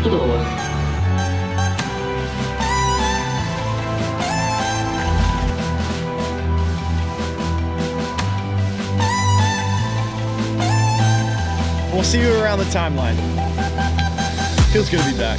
不懂吗？ We'll see you around the timeline. Feels good to be back.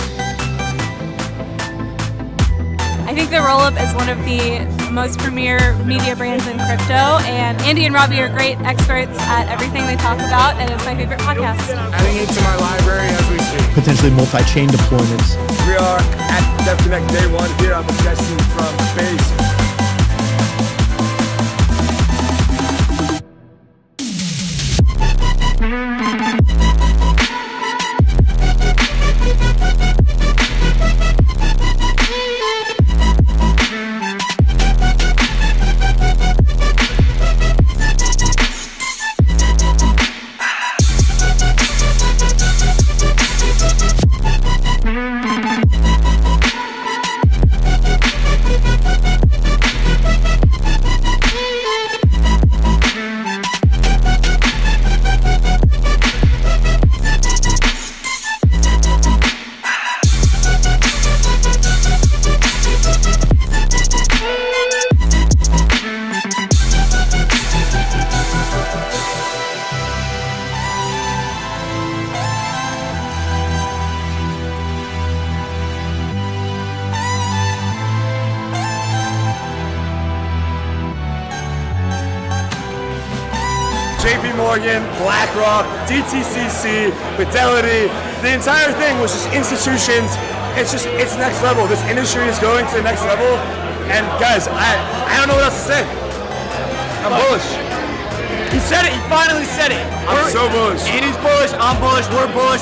I think that Rollup is one of the most premier media brands in crypto, and Andy and Robbie are great experts at everything they talk about, and it's my favorite podcast. Adding it to my library as we speak. Potentially multi-chain deployments. We are at DevConnect Day 1 here. I'm with Jesse from Space. JP Morgan, BlackRock, DTCC, Fidelity, the entire thing was just institutions. It's next level. This industry is going to the next level. And guys, I don't know what else to say. I'm bullish. He said it, he finally said it. I'm so bullish. Andy's bullish, I'm bullish, we're bullish.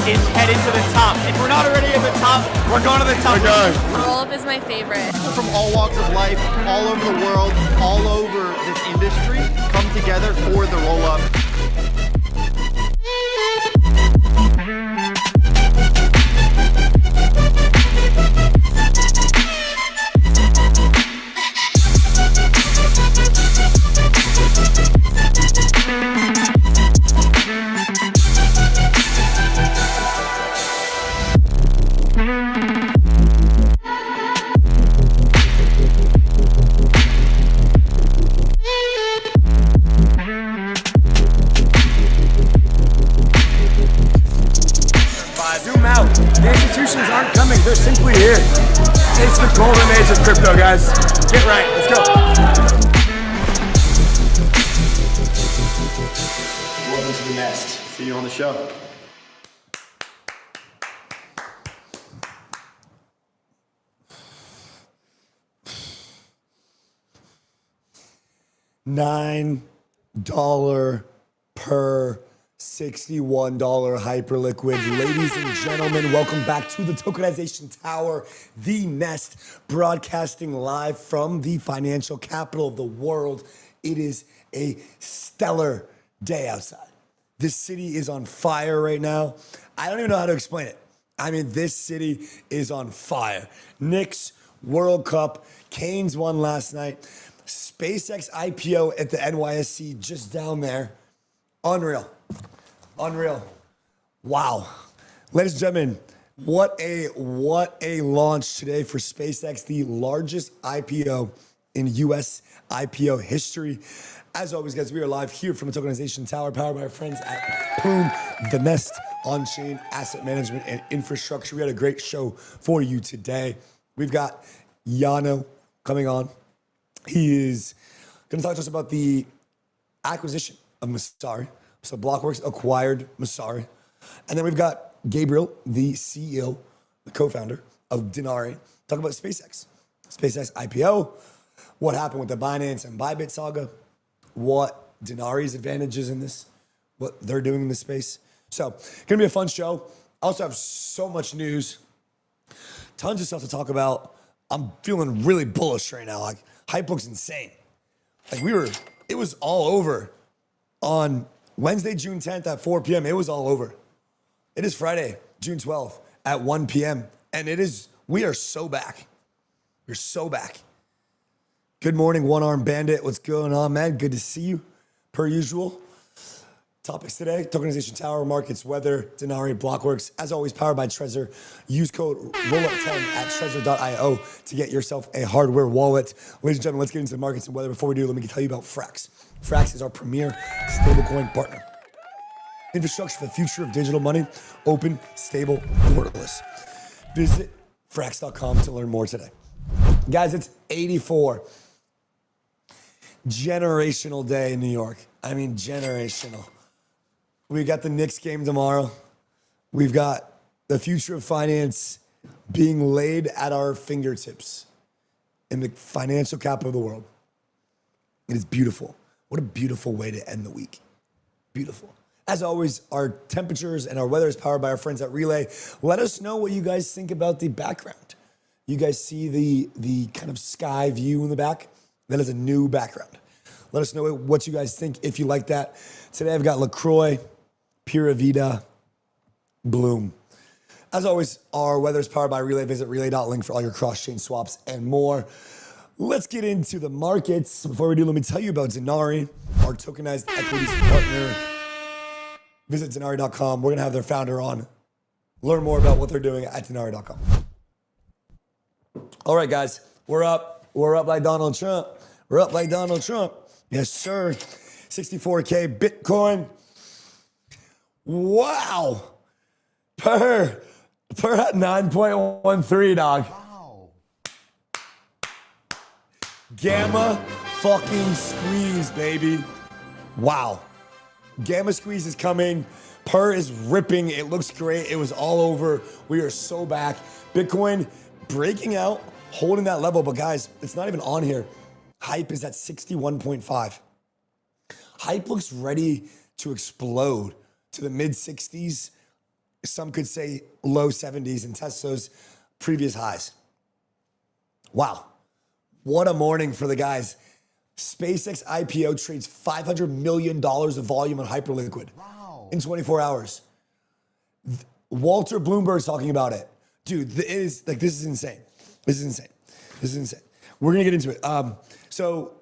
Is headed to the top. If we're not already at the top, we're going to the top. Rollup is my favorite. People from all walks of life, all over the world, all over this industry, come together for the Rollup. Zoom out. The institutions aren't coming, they're simply here. It's the golden age of crypto, guys. Get right, let's go. Welcome to the nest. See you on the show. $9 per $61 hyperliquid. Ladies and gentlemen, welcome back to the Tokenization Tower, the Nest, broadcasting live from the financial capital of the world. It is a stellar day outside. This city is on fire right now. I don't even know how to explain it. I mean, this city is on fire. Knicks, World Cup, Canes won last night. SpaceX IPO at the NYSC just down there. Unreal. Unreal. Wow. Ladies and gentlemen, what a launch today for SpaceX, the largest IPO in US IPO history. As always, guys, we are live here from the Tokenization Tower, powered by our friends at PURR, the Nest on-chain asset management and infrastructure. We had a great show for you today. We've got Yano coming on. He is going to talk to us about the acquisition of Messari. So Blockworks acquired Messari. And then we've got Gabriel, the CEO, the co-founder of Dinari, talk about SpaceX. SpaceX IPO, what happened with the Binance and Bybit saga, what Dinari's advantages in this, what they're doing in this space. So, gonna be a fun show. I also have so much news, tons of stuff to talk about. I'm feeling really bullish right now. Like, hype looks insane. Like, it was all over on Wednesday, June 10th at 4 p.m. It was all over. It is Friday, June 12th at 1 p.m. And we are so back. We're so back. Good morning, One-Armed Bandit. What's going on, man? Good to see you, per usual. Topics today, tokenization tower, markets, weather, Dinari, Blockworks. As always, powered by Trezor. Use code Rollup10 at Trezor.io to get yourself a hardware wallet. Ladies and gentlemen, let's get into the markets and weather. Before we do, let me tell you about Frax. Frax is our premier stablecoin partner. Infrastructure for the future of digital money, open, stable, borderless. Visit Frax.com to learn more today. Guys, it's 84. Generational day in New York. I mean, generational. We got the Knicks game tomorrow. We've got the future of finance being laid at our fingertips in the financial capital of the world. It is beautiful. What a beautiful way to end the week. Beautiful. As always, our temperatures and our weather is powered by our friends at Relay. Let us know what you guys think about the background. You guys see the kind of sky view in the back? That is a new background. Let us know what you guys think if you like that. Today I've got LaCroix, Pura Vida, Bloom. As always, our weather is powered by Relay. Visit relay.link for all your cross-chain swaps and more. Let's get into the markets. Before we do, let me tell you about Dinari, our tokenized equities partner. Visit Dinari.com. We're going to have their founder on. Learn more about what they're doing at Dinari.com. All right, guys. We're up. We're up like Donald Trump. We're up like Donald Trump. Yes, sir. 64K Bitcoin. Wow. Per at 9.13, dog. Wow. Gamma fucking squeeze, baby. Wow. Gamma squeeze is coming. PURR is ripping. It looks great. It was all over. We are so back. Bitcoin breaking out, holding that level. But guys, it's not even on here. Hype is at 61.5. Hype looks ready to explode to the mid 60s. Some could say low 70s and test those previous highs. Wow. What a morning for the guys. SpaceX IPO trades $500 million of volume on Hyperliquid in 24 hours. Walter Bloomberg's talking about it. Dude, this is insane. This is insane. This is insane. We're going to get into it. So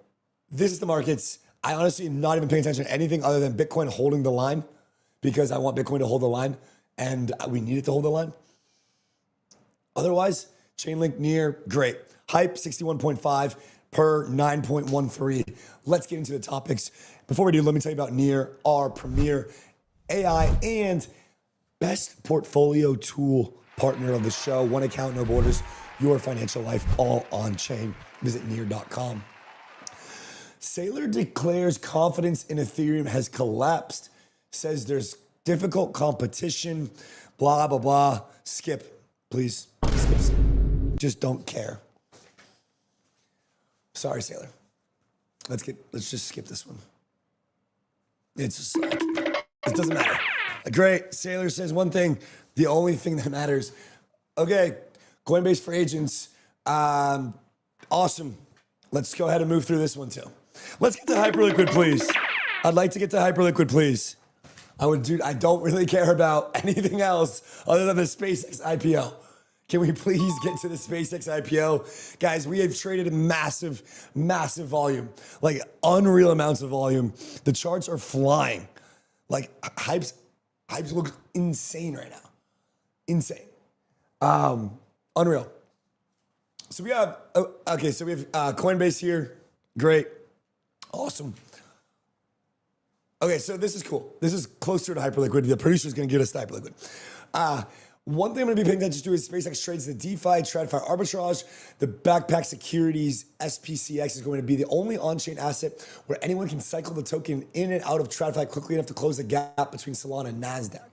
this is the markets. I honestly am not even paying attention to anything other than Bitcoin holding the line because I want Bitcoin to hold the line and we need it to hold the line. Otherwise, Chainlink near, great. Hype 61.5, PURR 9.13. Let's get into the topics. Before we do, let me tell you about Near, our premier AI and best portfolio tool partner of the show. One account, no borders, your financial life all on chain. Visit near.com. Saylor declares confidence in Ethereum has collapsed, says there's difficult competition, blah, blah, blah. Skip, please. Skip. Just don't care. Sorry, Saylor. Let's just skip this one. It's just like, it doesn't matter. Great. Saylor says one thing. The only thing that matters. Okay. Coinbase for agents. Awesome. Let's go ahead and move through this one too. Let's get to Hyperliquid, please. I'd like to get to Hyperliquid, please. Dude, I don't really care about anything else other than the SpaceX IPO. Can we please get to the SpaceX IPO? Guys, we have traded massive, massive volume, like unreal amounts of volume. The charts are flying. Like hypes look insane right now. Insane. Unreal. So we have, so we have Coinbase here. Great. Awesome. Okay, so this is cool. This is closer to hyperliquidity. The producer is going to get us the hyperliquid. One thing I'm going to be paying attention to is SpaceX trades the DeFi, TradFi arbitrage. The backpack securities SPCX is going to be the only on-chain asset where anyone can cycle the token in and out of TradFi quickly enough to close the gap between Solana and NASDAQ.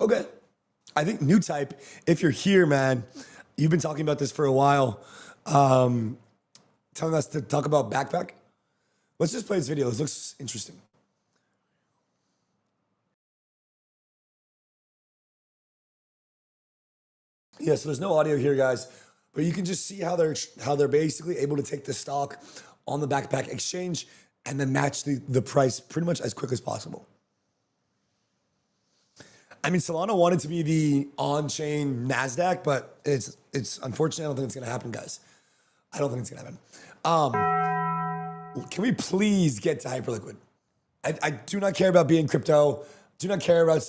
Okay. I think new type, if you're here, man, you've been talking about this for a while, telling us to talk about backpack. Let's just play this video. This looks interesting. Yeah, so there's no audio here, guys, but you can just see how they're basically able to take the stock on the backpack exchange and then match the price pretty much as quick as possible. I mean, Solana wanted to be the on-chain NASDAQ, but it's unfortunate. I don't think it's going to happen, guys. I don't think it's going to happen. Can we please get to Hyperliquid? I do not care about being crypto. Do not care about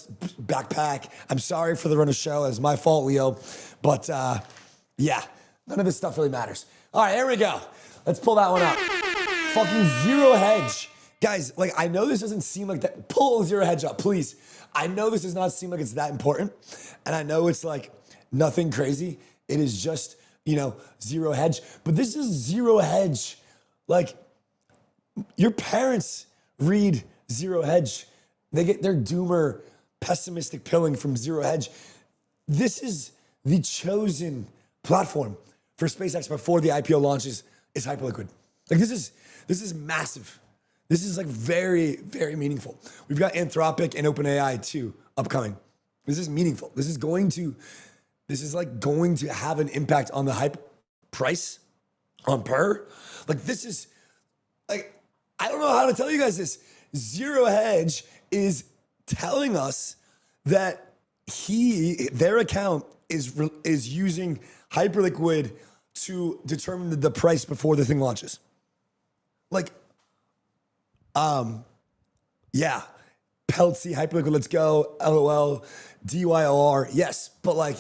backpack. I'm sorry for the run of show. It's my fault, Leo. But yeah, none of this stuff really matters. All right, here we go. Let's pull that one up. Fucking zero hedge. Guys, like, I know this doesn't seem like that. Pull zero hedge up, please. I know this does not seem like it's that important. And I know it's like nothing crazy. It is just, you know, zero hedge. But this is zero hedge. Like, your parents read zero hedge. They get their doomer pessimistic pilling from zero hedge. This is the chosen platform for SpaceX before the IPO launches is Hyperliquid. Like, this is massive. This is like very, very meaningful. We've got Anthropic and OpenAI too upcoming. This is meaningful. This is going to have an impact on the hype price on PURR. Like, this is like, I don't know how to tell you guys this. Zero Hedge is telling us that their account is using Hyperliquid to determine the price before the thing launches. Like, yeah, Peltzy, Hyperliquid, let's go, LOL, DYOR, yes, but like,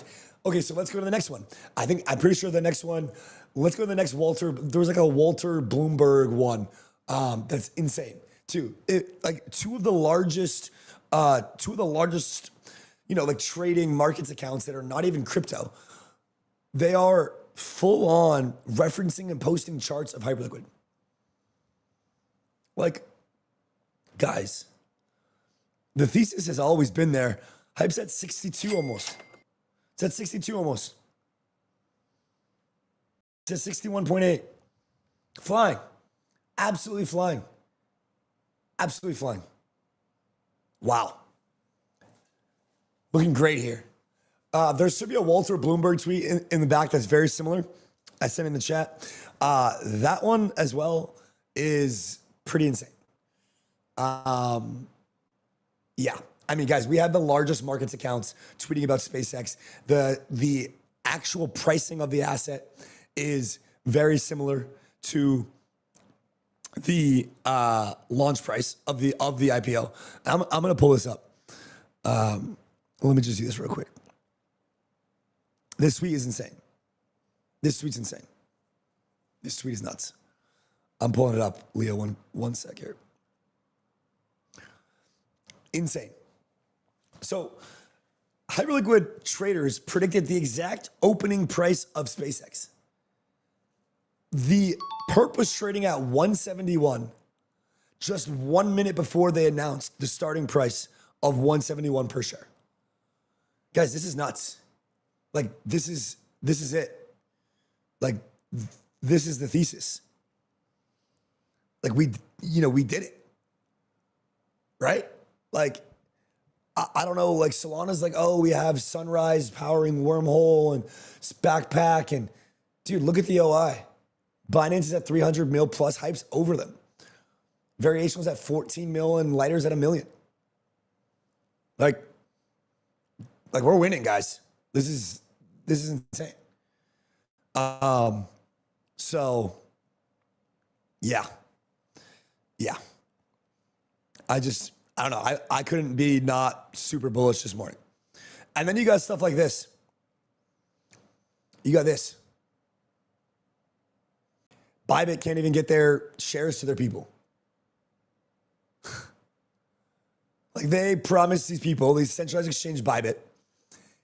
okay, so let's go to the next one. I'm pretty sure the next one, let's go to the next Walter, there was like a Walter Bloomberg one, that's insane too. Two of the largest, you know, like trading markets accounts that are not even crypto, they are full on referencing and posting charts of Hyperliquid. Like, guys, the thesis has always been there. Hype's at 62 almost. It's at 62 almost. It's at 61.8. Flying. Absolutely flying. Absolutely flying. Wow. Looking great here. There should be a Walter Bloomberg tweet in the back that's very similar. I sent in the chat. That one as well is pretty insane. Yeah. I mean, guys, we have the largest markets accounts tweeting about SpaceX. The actual pricing of the asset is very similar to the launch price of the IPO. I'm gonna pull this up. Let me just do this real quick. This tweet is insane. This tweet's insane. This tweet is nuts. I'm pulling it up, Leo. One sec here. Insane. So, Hyperliquid traders predicted the exact opening price of SpaceX. The perp was trading at 171 just 1 minute before they announced the starting price of 171 per share. Guys, this is nuts. Like, this is it. Like, this is the thesis. Like, we did it. Right? Like, I don't know, like, Solana's like, oh, we have Sunrise powering Wormhole and Backpack. And, dude, look at the OI. Binance is at 300 mil plus, Hype's over them. Variation was at 14 mil and Lighter's at $1 million. Like we're winning, guys. This is insane. So yeah. I don't know. I couldn't be not super bullish this morning. And then you got stuff like this. You got this. Bybit can't even get their shares to their people. Like they promised these people, the centralized exchange Bybit,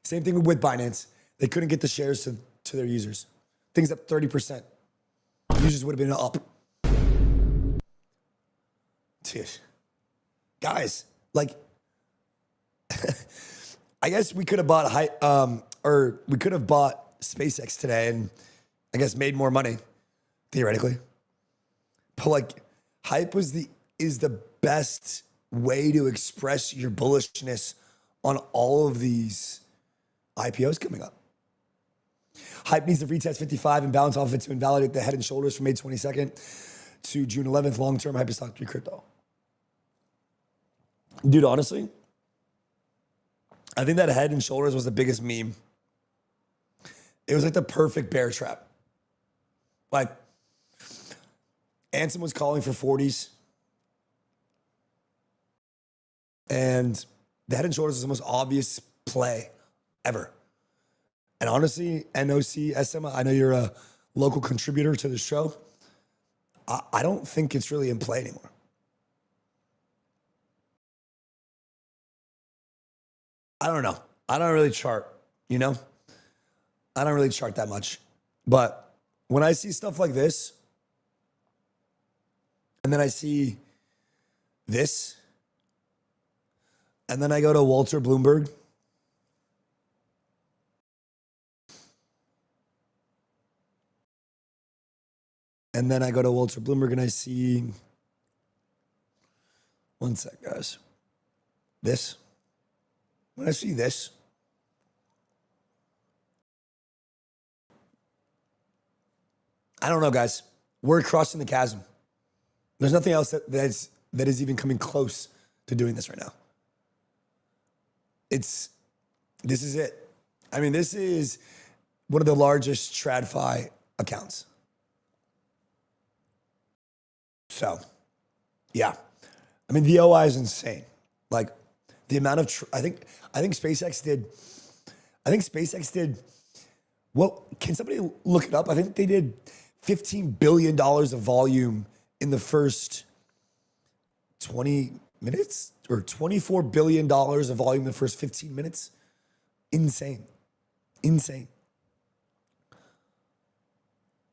same thing with Binance, they couldn't get the shares to their users. Things up 30%. Users would have been up. Dude. Guys, like, I guess we could have bought we could have bought SpaceX today and I guess made more money, theoretically. But like, hype is the best way to express your bullishness on all of these IPOs coming up. Hype needs to retest 55 and bounce off of it to invalidate the head and shoulders from May 22nd to June 11th. Long-term hype is stock 3 crypto. Dude, honestly, I think that head and shoulders was the biggest meme. It was like the perfect bear trap. Like, Ansem was calling for 40s. And the head and shoulders is the most obvious play ever. And honestly, NOC, SM, I know you're a local contributor to the show. I don't think it's really in play anymore. I don't know. I don't really chart, you know? I don't really chart that much. But when I see stuff like this, and then I see this, and then I go to Walter Bloomberg, and then I go to Walter Bloomberg and I see, one sec, guys, this. When I see this, I don't know, guys. We're crossing the chasm. There's nothing else that is even coming close to doing this right now. This is it. I mean, this is one of the largest TradFi accounts. So, yeah. I mean, the OI is insane. Like, the amount of, I think SpaceX did, well, can somebody look it up? I think they did $15 billion of volume in the first 20 minutes or $24 billion of volume in the first 15 minutes. Insane.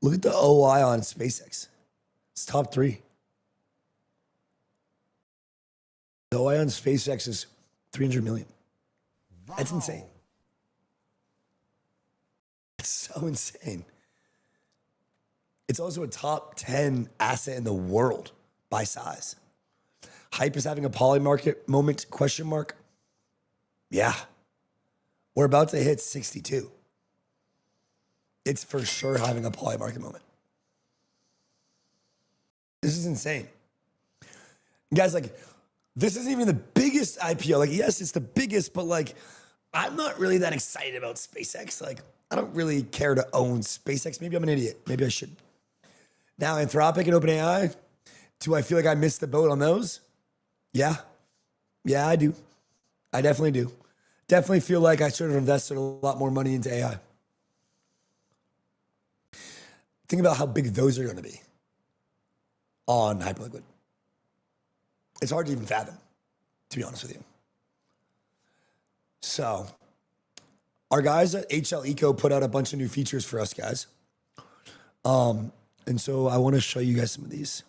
Look at the OI on SpaceX. It's top 3. The OI on SpaceX is 300 million. That's insane. It's so insane. It's also a top 10 asset in the world by size. Hype is having a poly market moment, question mark. Yeah. We're about to hit 62. It's for sure having a poly market moment. This is insane. Guys, like, this isn't even the biggest IPO. Like, yes, it's the biggest, but like, I'm not really that excited about SpaceX. Like, I don't really care to own SpaceX. Maybe I'm an idiot. Maybe I should. Now, Anthropic and OpenAI, do I feel like I missed the boat on those? Yeah. Yeah, I do. I definitely do. Definitely feel like I should have invested a lot more money into AI. Think about how big those are going to be on Hyperliquid. It's hard to even fathom, to be honest with you. So, our guys at HL Eco put out a bunch of new features for us, guys. And so I want to show you guys some of these.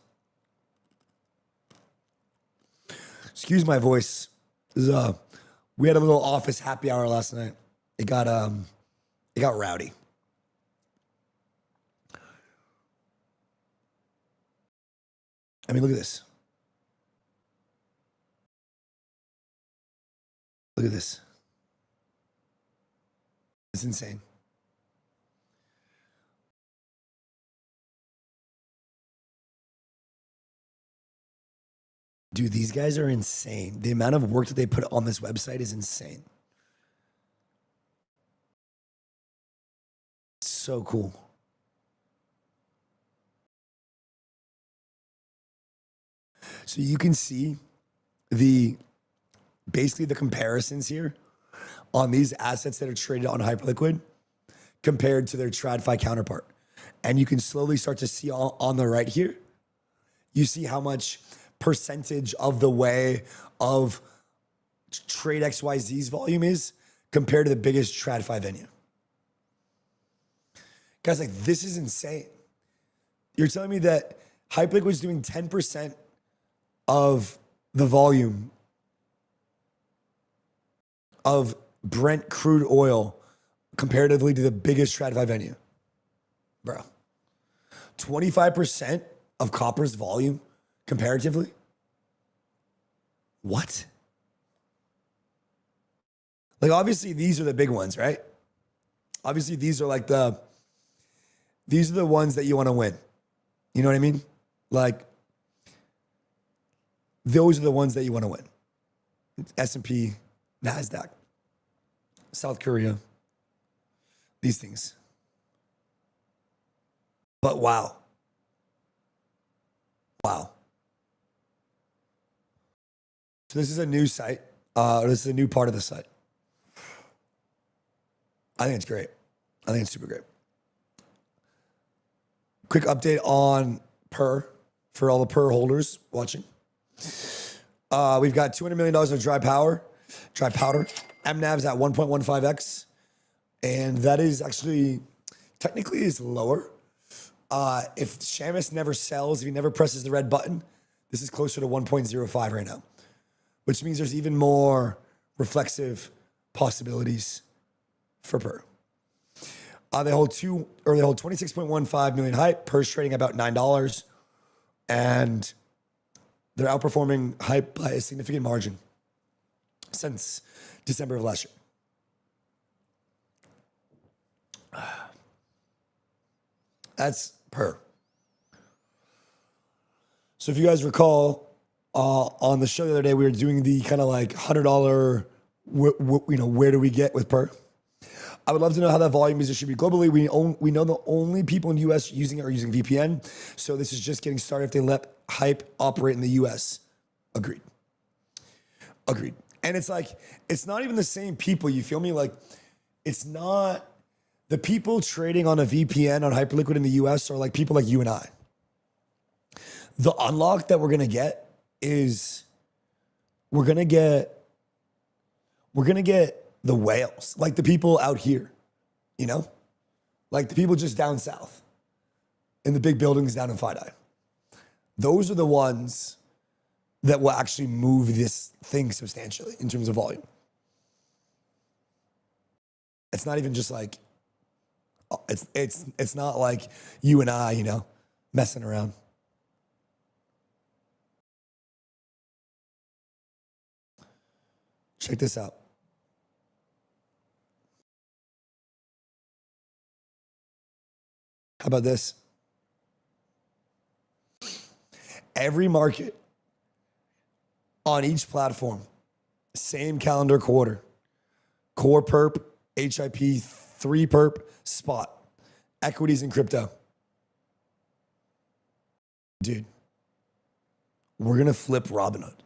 Excuse my voice. This is, we had a little office happy hour last night. It got rowdy. I mean, look at this. Look at this. It's insane. Dude, these guys are insane. The amount of work that they put on this website is insane. So cool. So you can see basically the comparisons here on these assets that are traded on Hyperliquid compared to their TradFi counterpart. And you can slowly start to see on the right here, you see how much percentage of the way of Trade XYZ's volume is compared to the biggest TradFi venue. Guys, like, this is insane. You're telling me that Hyperliquid is doing 10% of the volume of Brent crude oil comparatively to the biggest TradFi venue? Bro, 25% of copper's volume comparatively? What? Like, obviously, these are the big ones, right? Obviously, these are the ones that you want to win. You know what I mean? Like, those are the ones that you want to win. S&P, NASDAQ, South Korea, these things. But wow. Wow. So this is a new site. This is a new part of the site. I think it's great. I think it's super great. Quick update on PURR for all the PURR holders watching. We've got $200 million of dry powder. MNAV's at 1.15x. And that is actually, technically is lower. If Shamus never sells, if he never presses the red button, this is closer to 1.05 right now, which means there's even more reflexive possibilities for PURR. They hold 26.15 million hype. PURR's trading about $9, and they're outperforming hype by a significant margin since December of last year. That's PURR. So if you guys recall, on the show the other day, we were doing the kind of like $100, where do we get with PURR? I would love to know how that volume is distributed globally. We know the only people in the US using it are using VPN. So this is just getting started if they let hype operate in the US. Agreed. And it's like, it's not even the same people, you feel me? Like, it's not, the people trading on a VPN on Hyperliquid in the US are like people like you and I. The unlock that we're gonna get is we're gonna get the whales, like the people out here, you know? Like the people just down south in the big buildings down in Fidei. Those are the ones that will actually move this thing substantially in terms of volume. It's not even just like, it's not like you and I, messing around. Check this out. How about this? Every market on each platform, same calendar quarter, core perp, HIP, 3 perp, spot, equities and crypto. Dude, we're going to flip Robinhood.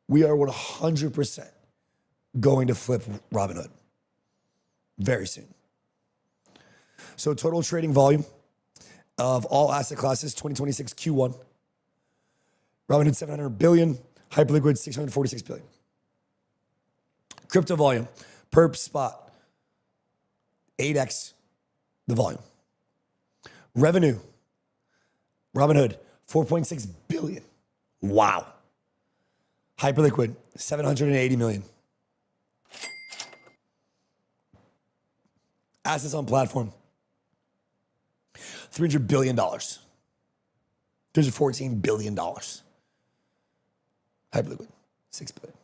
We are 100% going to flip Robinhood very soon. So total trading volume of all asset classes, 2026 Q1. Robinhood 700 billion, Hyperliquid 646 billion. Crypto volume, perp spot, 8x the volume. Revenue, Robinhood 4.6 billion. Wow. Hyperliquid 780 million. Assets on platform, $300 billion. $314 billion. Hyperliquid, $6 billion.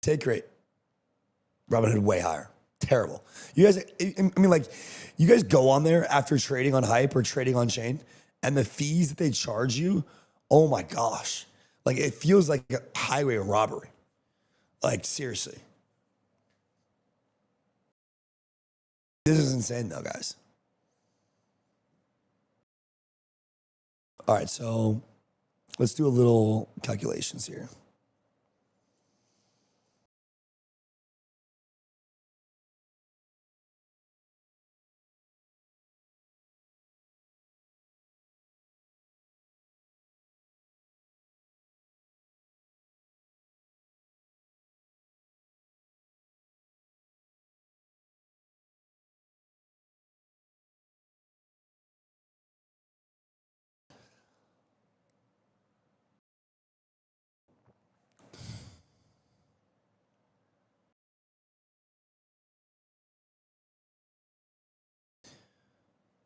Take rate, Robinhood way higher, Terrible. You guys, I mean, like, you guys go on there after trading on Hype or trading on chain, and the fees that they charge you, oh my gosh. Like, it feels like a highway robbery. Like, seriously. This is insane, though, guys. All right, so let's do a little calculations here.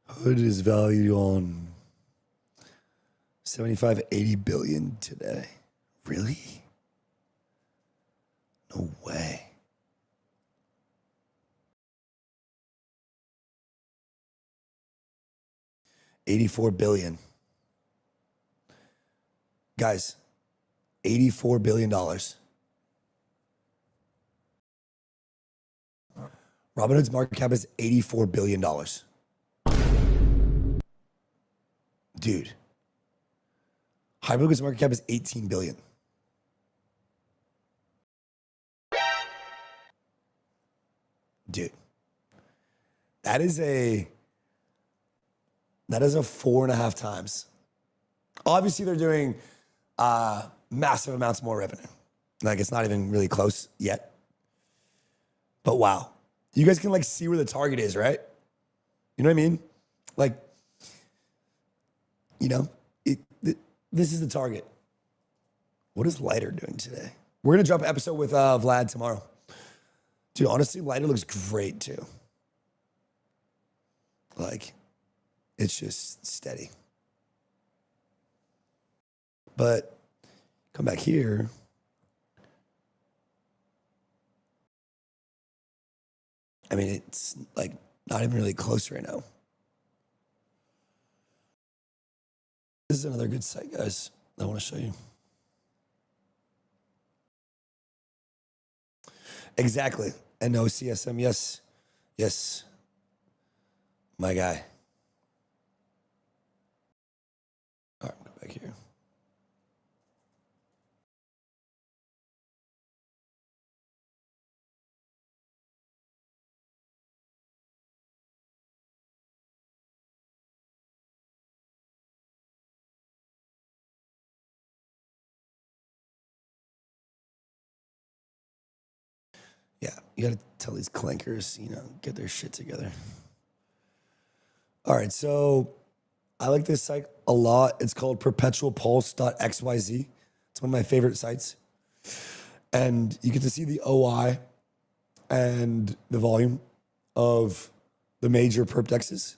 Hood is valued on 75, 80 billion today. Really? No way. $84 billion. Guys, $84 billion. Robinhood's market cap is $84 billion. Dude. Hyperliquid's market cap is 18 billion. Dude. That is a 4.5 times. Obviously, they're doing massive amounts more revenue. Like, it's not even really close yet. But wow. You guys can, like, see where the target is, right? You know what I mean? Like, you know, this is the target. What is Lighter doing today? We're going to drop an episode with Vlad tomorrow. Dude, honestly, Lighter looks great, too. Like, it's just steady. But come back here. I mean, it's like not even really close right now. This is another good site, guys, I want to show you. Exactly. And no CSM, yes. Yes. My guy. All right, go back here. Yeah, you got to tell these clankers, you know, get their shit together. All right, so I like this site a lot. It's called perpetualpulse.xyz. It's one of my favorite sites. And you get to see the OI and the volume of the major perp dexes.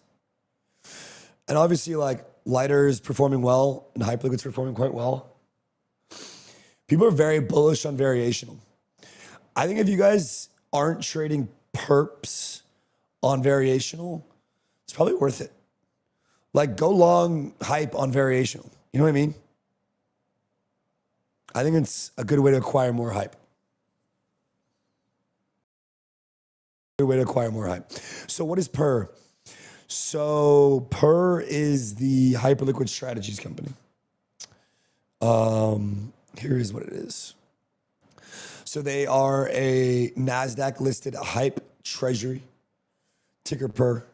And obviously, like, Lighter is performing well and Hyperliquid's performing quite well. People are very bullish on variational. I think if you guys aren't trading perps on variational, it's probably worth it. Like, go long Hype on variational. You know what I mean? I think it's a good way to acquire more Hype. Good way to acquire more Hype. So what is PURR? So PURR is the Hyperliquid Strategies company. Here is what it is. So they are a NASDAQ listed Hype treasury, ticker PURR,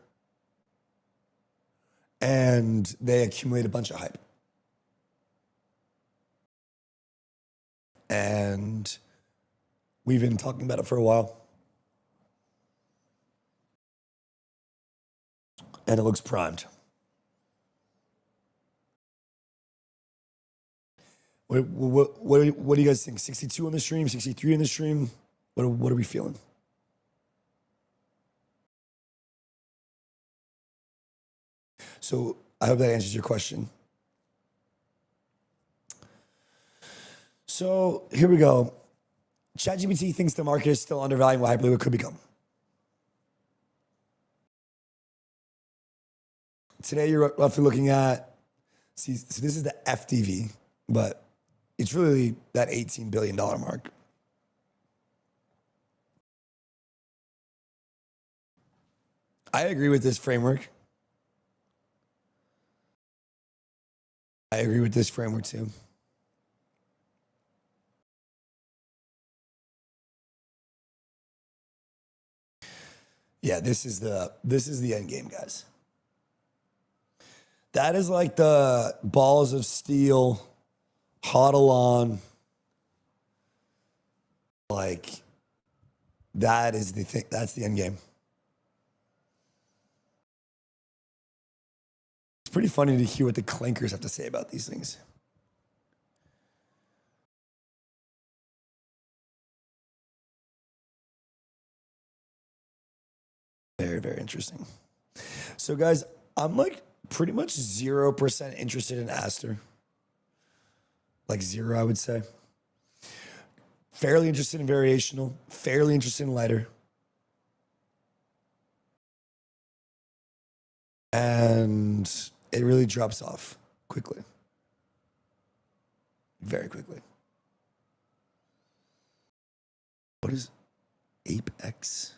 and they accumulate a bunch of Hype. And we've been talking about it for a while. And it looks primed. What do you guys think? 62 on the stream, 63 on the stream? What are we feeling? So I hope that answers your question. So here we go. ChatGPT thinks the market is still undervaluing what Hyperliquid could become. today you're roughly looking at, see, so this is the FDV, but it's really that $18 billion mark. I agree with this framework. I agree with this framework too. Yeah, this is the end game, guys. That is like the balls of steel, hodl on. Like, that is the thing. That's the end game. It's pretty funny to hear what the clankers have to say about these things. Very, very interesting. So, guys, I'm like pretty much 0% interested in Aster. Like 0, I would say. Fairly interested in variational, fairly interested in lighter. And it really drops off quickly. Very quickly. What is Apex?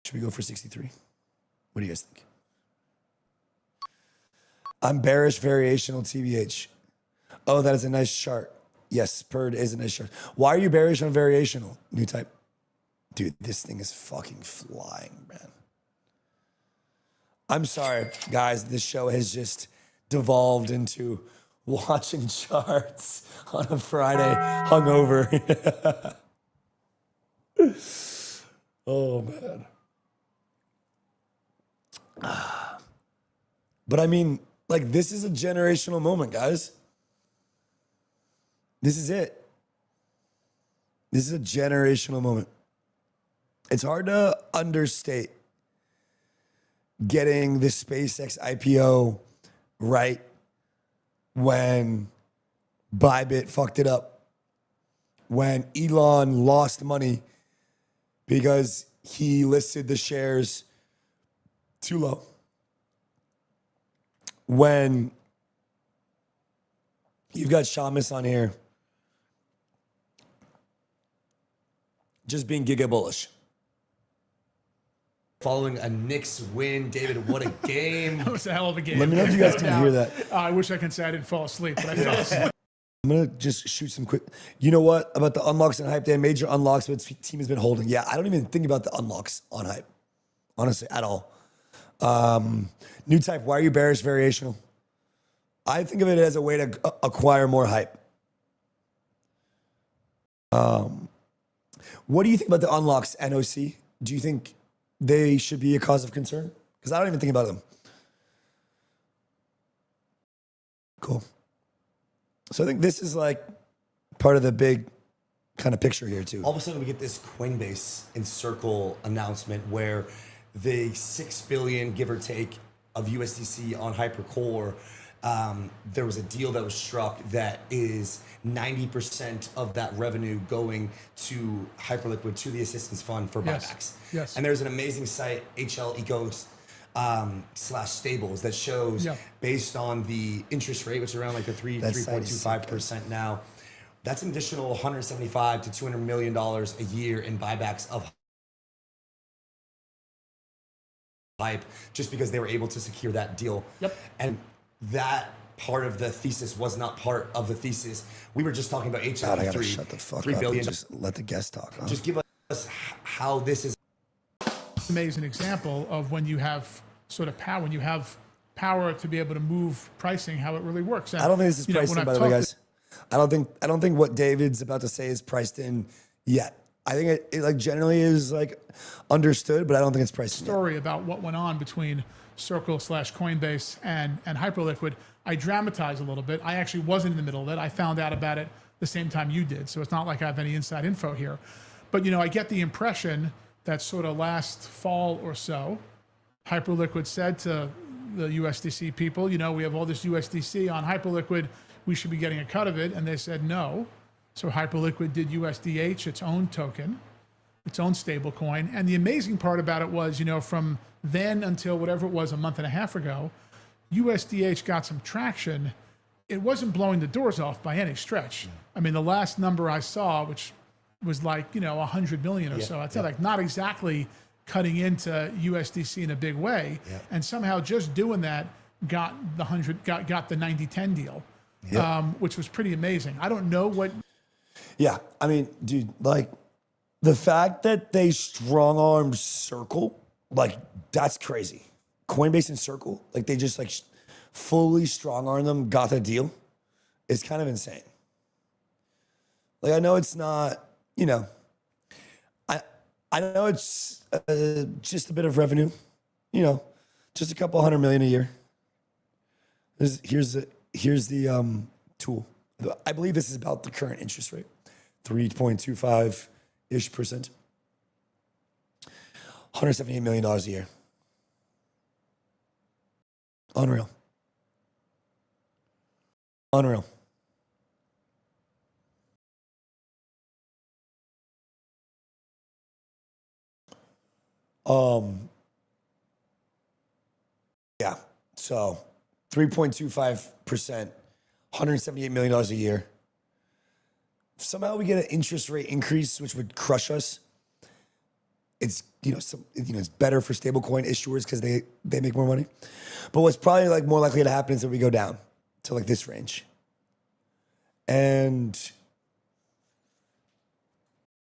Should we go for 63? What do you guys think? I'm bearish variational TBH. Oh, that is a nice chart. Yes, PURR is a nice chart. Why are you bearish on variational? New type. Dude, this thing is fucking flying, man. I'm sorry, guys. This show has just devolved into watching charts on a Friday hungover. Oh, man. But I mean, like, this is a generational moment, guys. This is it. This is a generational moment. It's hard to understate getting the SpaceX IPO right when Bybit fucked it up, when Elon lost money because he listed the shares too low, when you've got Shamus on here just being giga bullish. Following a Knicks win, David, what a game. That was a hell of a game. Let me know if you guys can hear that. I wish I could say I didn't fall asleep, but I fell asleep. I'm going to just shoot some quick. You know what? About the unlocks and hype, they had major unlocks, but the team has been holding. Yeah, I don't even think about the unlocks on hype, honestly, at all. New type, why are you bearish variational? I think of it as a way to acquire more hype. What do you think about the unlocks, NOC? Do you think they should be a cause of concern? Because I don't even think about them. Cool. So I think this is like part of the big kind of picture here too. All of a sudden we get this Coinbase and Circle announcement where the 6 billion, give or take, of USDC on Hypercore, there was a deal that was struck that is 90% of that revenue going to Hyperliquid, to the assistance fund for buybacks. Yes. And there's an amazing site, HL Ecos /stables, that shows based on the interest rate, which is around like the 3.25% now, that's an additional $175 to $200 million a year in buybacks of hype, just because they were able to secure that deal. And that part of the thesis was not part of the thesis. We were just talking about HL. God, I gotta shut the fuck up and just let the guest talk. Huh? Just give us how this is. Amazing example of when you have sort of power, when you have power to be able to move pricing, how it really works. And, I don't think this is priced in, by the way, guys. I don't think what David's about to say is priced in yet. I think it like generally is like understood, but I don't think it's priced in. Story about what went on between Circle / Coinbase and Hyperliquid. I dramatize a little bit. I actually wasn't in the middle of it. I found out about it the same time you did, so it's not like I have any inside info here. But I get the impression that sort of last fall or so, Hyperliquid said to the USDC people, we have all this USDC on Hyperliquid, we should be getting a cut of it, and they said no. So Hyperliquid did USDH, its own token, its own stable coin. And the amazing part about it was, from then until whatever it was a month and a half ago, USDH got some traction. It wasn't blowing the doors off by any stretch. I mean, the last number I saw, which was like, 100 million or so, I'd say like not exactly cutting into USDC in a big way. And somehow just doing that got the 90-10 deal, which was pretty amazing. I don't know what. Yeah. I mean, dude, like the fact that they strong-armed Circle, like that's crazy. Coinbase and Circle, like they just like fully strong-armed them, got the deal. It's kind of insane. Like I know it's not, I know it's just a bit of revenue, just a couple $100 million a year. Here's the tool. I believe this is about the current interest rate, 3.25-ish%. $178 million a year. Unreal. Unreal. Yeah. So 3.25%, $178 million a year. If somehow we get an interest rate increase, which would crush us, it's it's better for stablecoin issuers because they make more money. But what's probably like more likely to happen is that we go down to like this range. And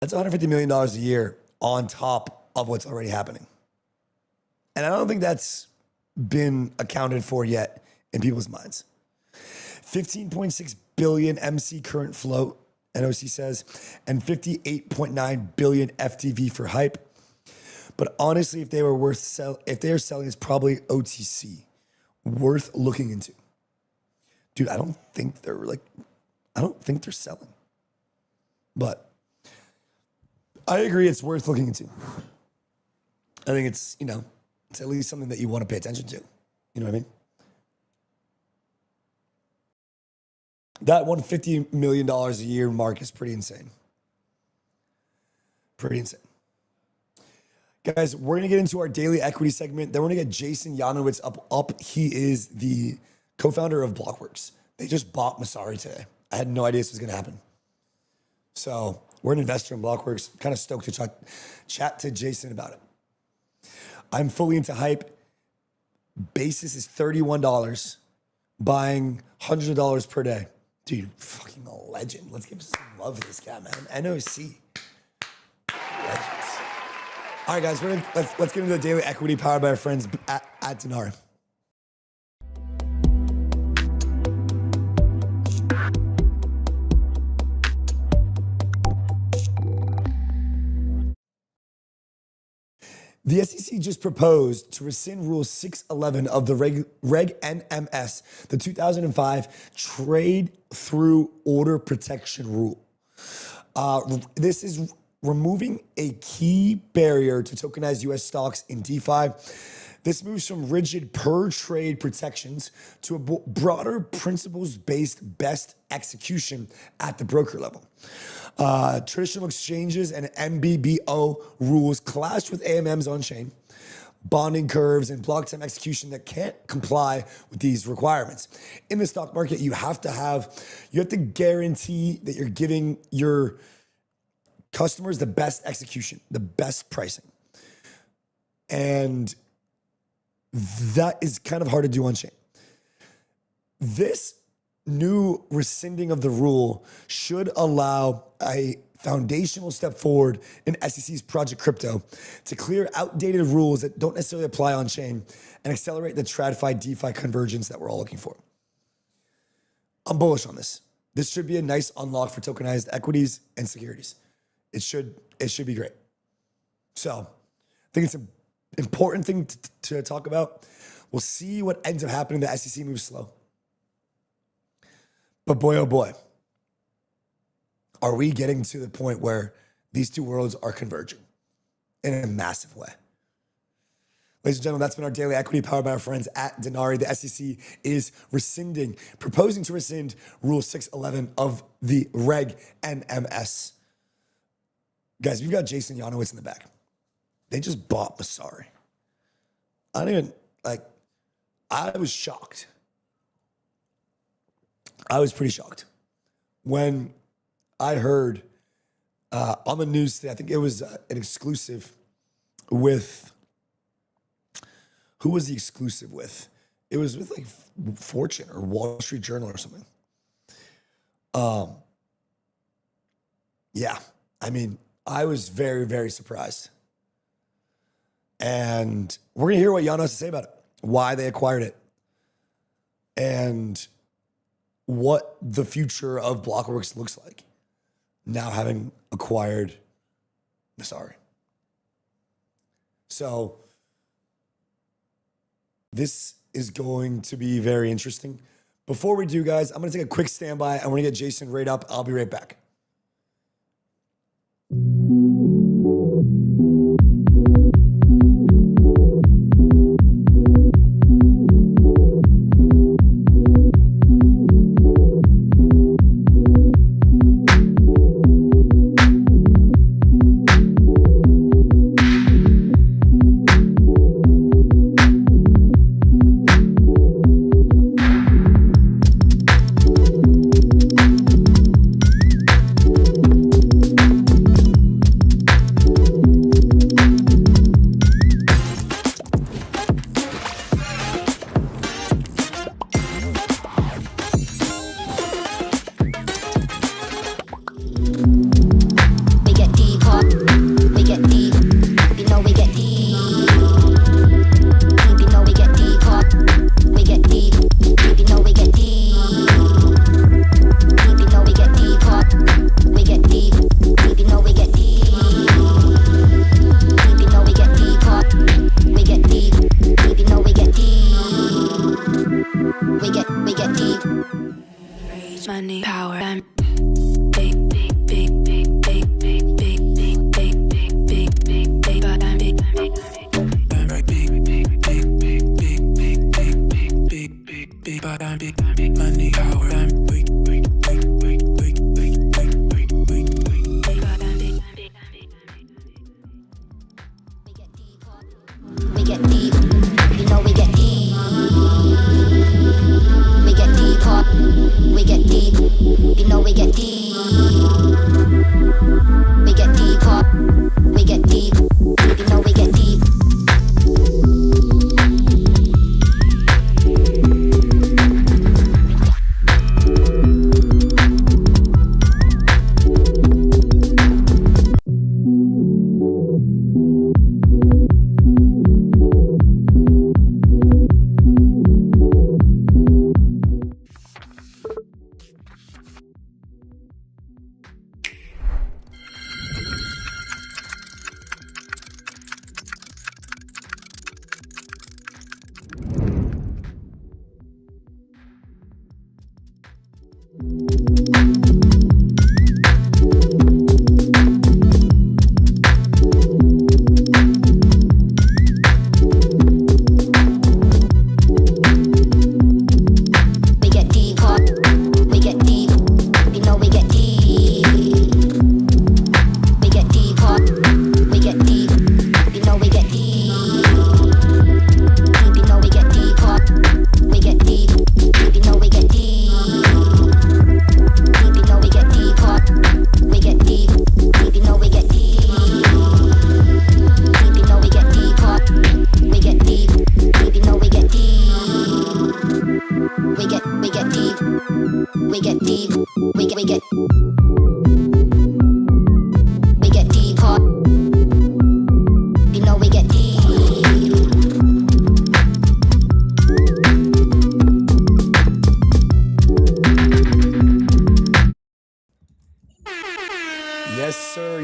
that's $150 million a year on top of what's already happening. And I don't think that's been accounted for yet in people's minds. 15.6 billion MC current float, NOC says, and 58.9 billion FTV for hype. But honestly, if they are selling, it's probably OTC, worth looking into. Dude, I don't think they're selling. But I agree, it's worth looking into. I think it's at least something that you want to pay attention to. You know what I mean? That $150 million a year mark is pretty insane. Pretty insane. Guys, we're going to get into our daily equity segment. Then we're going to get Jason Yanowitz up. He is the co-founder of Blockworks. They just bought Messari today. I had no idea this was going to happen. So we're an investor in Blockworks. Kind of stoked to chat to Jason about it. I'm fully into hype. Basis is $31. Buying $100 per day. Dude, fucking a legend. Let's give some love to this guy, man. NOC. Legends. All right, guys, let's get into the daily equity powered by our friends at Dinari. The SEC just proposed to rescind Rule 611 of the Reg NMS, the 2005 Trade Through Order Protection Rule. This is removing a key barrier to tokenized U.S. stocks in DeFi. This moves from rigid per trade protections to a broader principles-based best execution at the broker level. Traditional exchanges and MBBO rules clash with AMMs on-chain, bonding curves, and block time execution that can't comply with these requirements. In the stock market, you have to guarantee that you're giving your customers the best execution, the best pricing. And that is kind of hard to do on-chain. This new rescinding of the rule should allow a foundational step forward in SEC's Project Crypto to clear outdated rules that don't necessarily apply on-chain and accelerate the TradFi DeFi convergence that we're all looking for. I'm bullish on this. This should be a nice unlock for tokenized equities and securities. It should be great. So I think it's an important thing to talk about. We'll see what ends up happening. The SEC moves slow. But boy, oh boy, are we getting to the point where these two worlds are converging in a massive way. Ladies and gentlemen, that's been our daily equity powered by our friends at Dinari. The SEC is proposing to rescind Rule 611 of the Reg NMS. Guys, we've got Jason Yanowitz in the back. They just bought Messari. I was shocked. I was pretty shocked when I heard on the news today, I think it was an exclusive with, who was the exclusive with? It was with like Fortune or Wall Street Journal or something. Yeah, I mean, I was very, very surprised. And we're going to hear what Yano has to say about it, why they acquired it, and what the future of Blockworks looks like now having acquired Messari. So this is going to be very interesting. Before we do, guys, I'm going to take a quick standby. I want to get Jason right up. I'll be right back.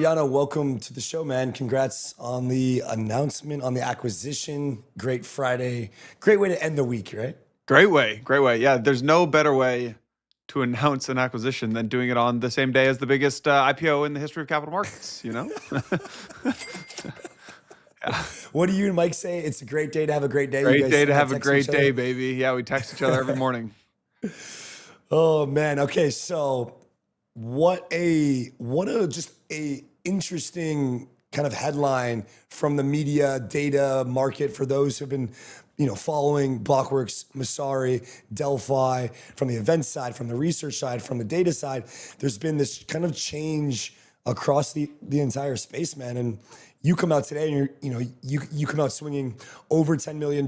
Yano, welcome to the show, man. Congrats on the announcement, on the acquisition. Great Friday. Great way to end the week, right? Great way. Great way. Yeah, there's no better way to announce an acquisition than doing it on the same day as the biggest IPO in the history of capital markets, you know? Yeah. What do you and Mike say? It's a great day to have a great day. Great day to have a great day, baby. Yeah, we text each other every morning. Oh, man. Okay, so what a interesting kind of headline from the media data market for those who've been, following Blockworks, Messari, Delphi, from the event side, from the research side, from the data side. There's been this kind of change across the entire space, man. And you come out today and you come out swinging over $10 million,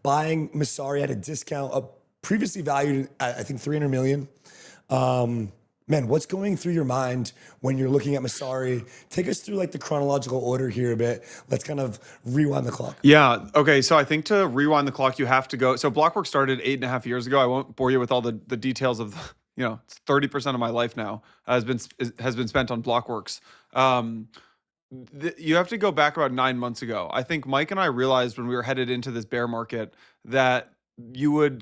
buying Messari at a discount, previously valued at, I think, 300 million. Man, what's going through your mind when you're looking at Messari? Take us through like the chronological order here a bit. Let's kind of rewind the clock. Yeah. Okay. So I think to rewind the clock, you have to go. So Blockworks started 8.5 years ago. I won't bore you with all the details of, 30% of my life now has been spent on Blockworks. You have to go back about 9 months ago. I think Mike and I realized when we were headed into this bear market that we will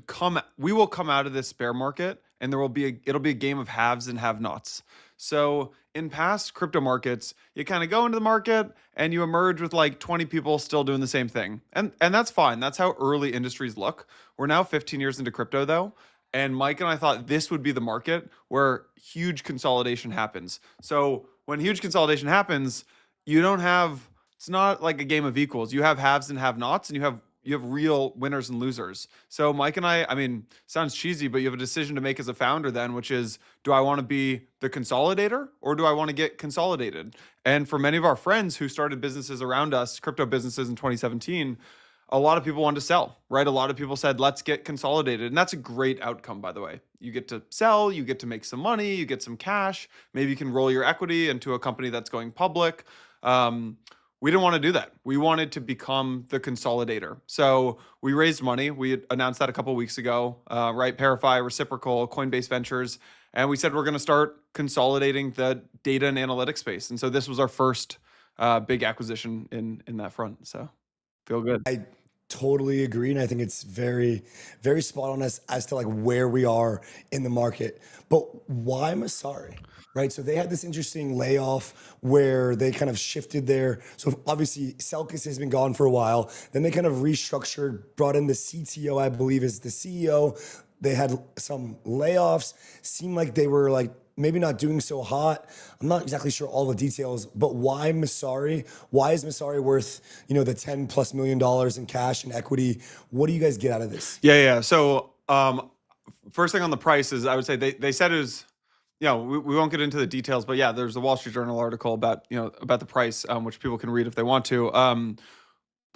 come out of this bear market and it'll be a game of haves and have-nots. So in past crypto markets, you kind of go into the market and you emerge with like 20 people still doing the same thing. And that's fine. That's how early industries look. We're now 15 years into crypto though. And Mike and I thought this would be the market where huge consolidation happens. So when huge consolidation happens, it's not like a game of equals. You have haves and have-nots, and you have real winners and losers. So Mike and I mean, sounds cheesy, but you have a decision to make as a founder then, which is, do I want to be the consolidator or do I want to get consolidated? And for many of our friends who started businesses around us, crypto businesses in 2017, a lot of people wanted to sell, right? A lot of people said, let's get consolidated. And that's a great outcome, by the way. You get to sell, you get to make some money, you get some cash. Maybe you can roll your equity into a company that's going public. We didn't want to do that. We wanted to become the consolidator. So we raised money. We had announced that a couple of weeks ago, right? Parify, Reciprocal, Coinbase Ventures. And we said we're going to start consolidating the data and analytics space. And so this was our first big acquisition in that front. So feel good. I totally agree. And I think it's very, very spot on as to like where we are in the market. But why Messari? Right, so they had this interesting layoff where they kind of shifted so obviously Selkis has been gone for a while. Then they kind of restructured, brought in the CTO, I believe is the CEO. They had some layoffs, seemed like they were like maybe not doing so hot. I'm not exactly sure all the details, but why Messari? Why is Messari worth, the $10+ million in cash and equity? What do you guys get out of this? Yeah. So first thing on the price is I would say they said it was, we won't get into the details, but yeah, there's a Wall Street Journal article about the price, which people can read if they want to.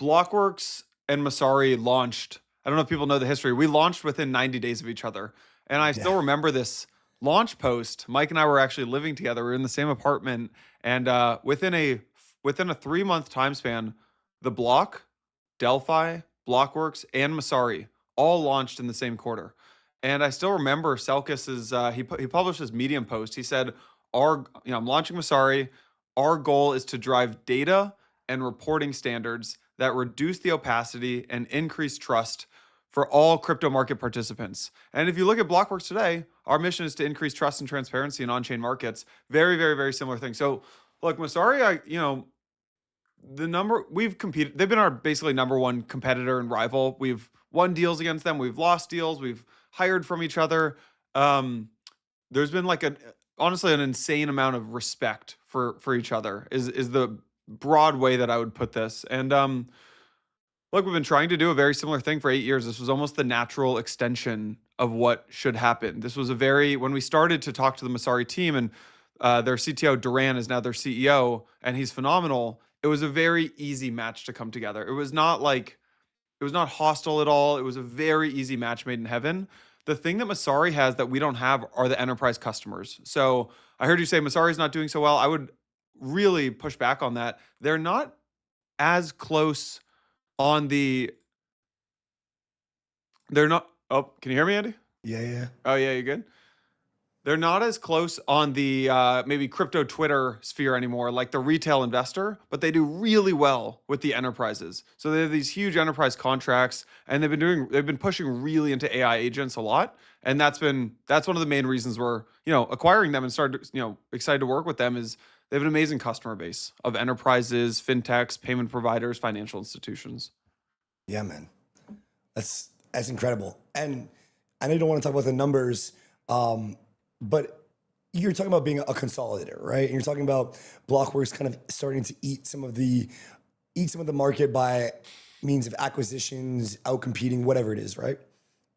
Blockworks and Messari launched. I don't know if people know the history. We launched within 90 days of each other, and I still remember this launch post. Mike and I were actually living together. We were in the same apartment, and within a 3-month time span, the Block, Delphi, Blockworks, and Messari all launched in the same quarter. And I still remember Selkis's, he published his Medium post. He said, I'm launching Messari. Our goal is to drive data and reporting standards that reduce the opacity and increase trust for all crypto market participants. And if you look at Blockworks today, our mission is to increase trust and transparency in on-chain markets. Very, very, very similar thing. So look, Messari, we've competed, they've been our basically number one competitor and rival. We've won deals against them. We've lost deals. We've hired from each other. There's been honestly an insane amount of respect for each other is the broad way that I would put this. And look, we've been trying to do a very similar thing for 8 years. This was almost the natural extension of what should happen. This was when we started to talk to the Messari team, and their CTO Duran is now their CEO, and he's phenomenal. It was a very easy match to come together. It was not hostile at all. It was a very easy match made in heaven. The thing that Messari has that we don't have are the enterprise customers. So I heard you say Messari's not doing so well. I would really push back on that. They're not as close on the... Oh, can you hear me, Andy? Yeah. Oh, yeah, you good? They're not as close on the maybe crypto Twitter sphere anymore, like the retail investor, but they do really well with the enterprises. So they have these huge enterprise contracts, and they've been pushing really into AI agents a lot, and that's one of the main reasons we're acquiring them and started excited to work with them. Is they have an amazing customer base of enterprises, fintechs, payment providers, financial institutions. Yeah, man, that's incredible. And I know you don't want to talk about the numbers. But you're talking about being a consolidator, right? And you're talking about Blockworks kind of starting to eat some of the market by means of acquisitions, outcompeting, whatever it is, right?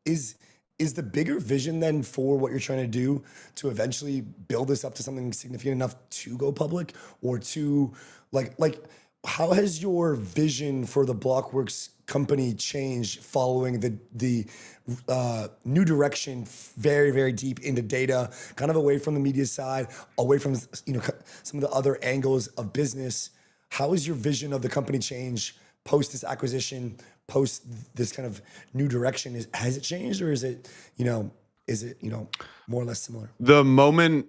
Is the bigger vision then for what you're trying to do to eventually build this up to something significant enough to go public, or to like how has your vision for the Blockworks company changed following the new direction, very, very deep into data, kind of away from the media side, away from some of the other angles of business? How has your vision of the company changed post this acquisition, post this kind of new direction? Has it changed, or is it more or less similar? The moment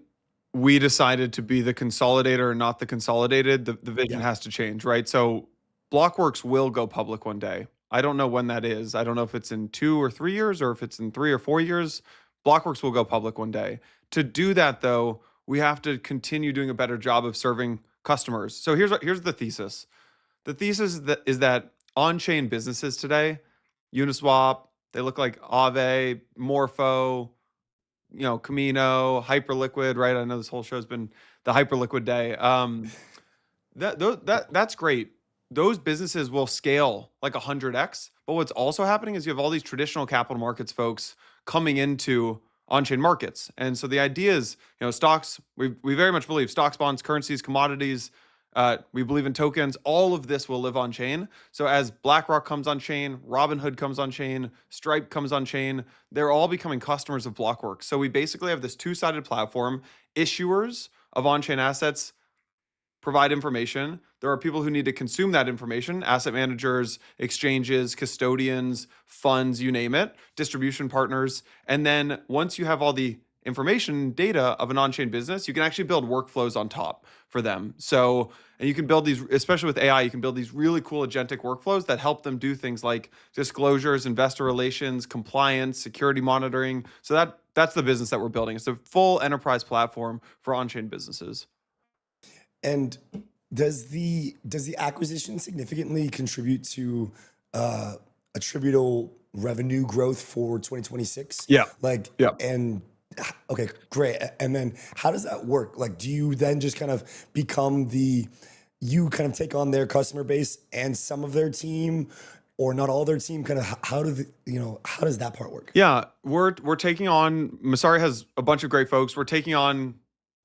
we decided to be the consolidator and not the consolidated, the vision has to change, right? So Blockworks will go public one day. I don't know when that is. I don't know if it's in 2 or 3 years, or if it's in 3 or 4 years. Blockworks will go public one day. To do that, though, we have to continue doing a better job of serving customers. So here's the thesis. The thesis is that on-chain businesses today, Uniswap, they look like Aave, Morpho, Camino, Hyperliquid, right? I know this whole show's been the Hyperliquid day. That's great. Those businesses will scale like 100x. But what's also happening is you have all these traditional capital markets folks coming into on-chain markets. And so the idea is, stocks, we very much believe stocks, bonds, currencies, commodities, we believe in tokens. All of this will live on chain. So as BlackRock comes on chain, Robinhood comes on chain, Stripe comes on chain, they're all becoming customers of Blockworks. So we basically have this two-sided platform. Issuers of on-chain assets provide information. There are people who need to consume that information: asset managers, exchanges, custodians, funds, you name it, distribution partners. And then once you have all the information data of an on-chain business, you can actually build workflows on top for them. So, and you can build these, especially with AI, you can build these really cool agentic workflows that help them do things like disclosures, investor relations, compliance, security monitoring. So that's the business that we're building. It's a full enterprise platform for on-chain businesses. And does the acquisition significantly contribute to attributable revenue growth for 2026? Yeah. And okay, great. And then how does that work? Like, do you then just kind of become you kind of take on their customer base and some of their team, or not all their team? Kind of how does that part work? Yeah, we're taking on, Messari has a bunch of great folks. We're taking on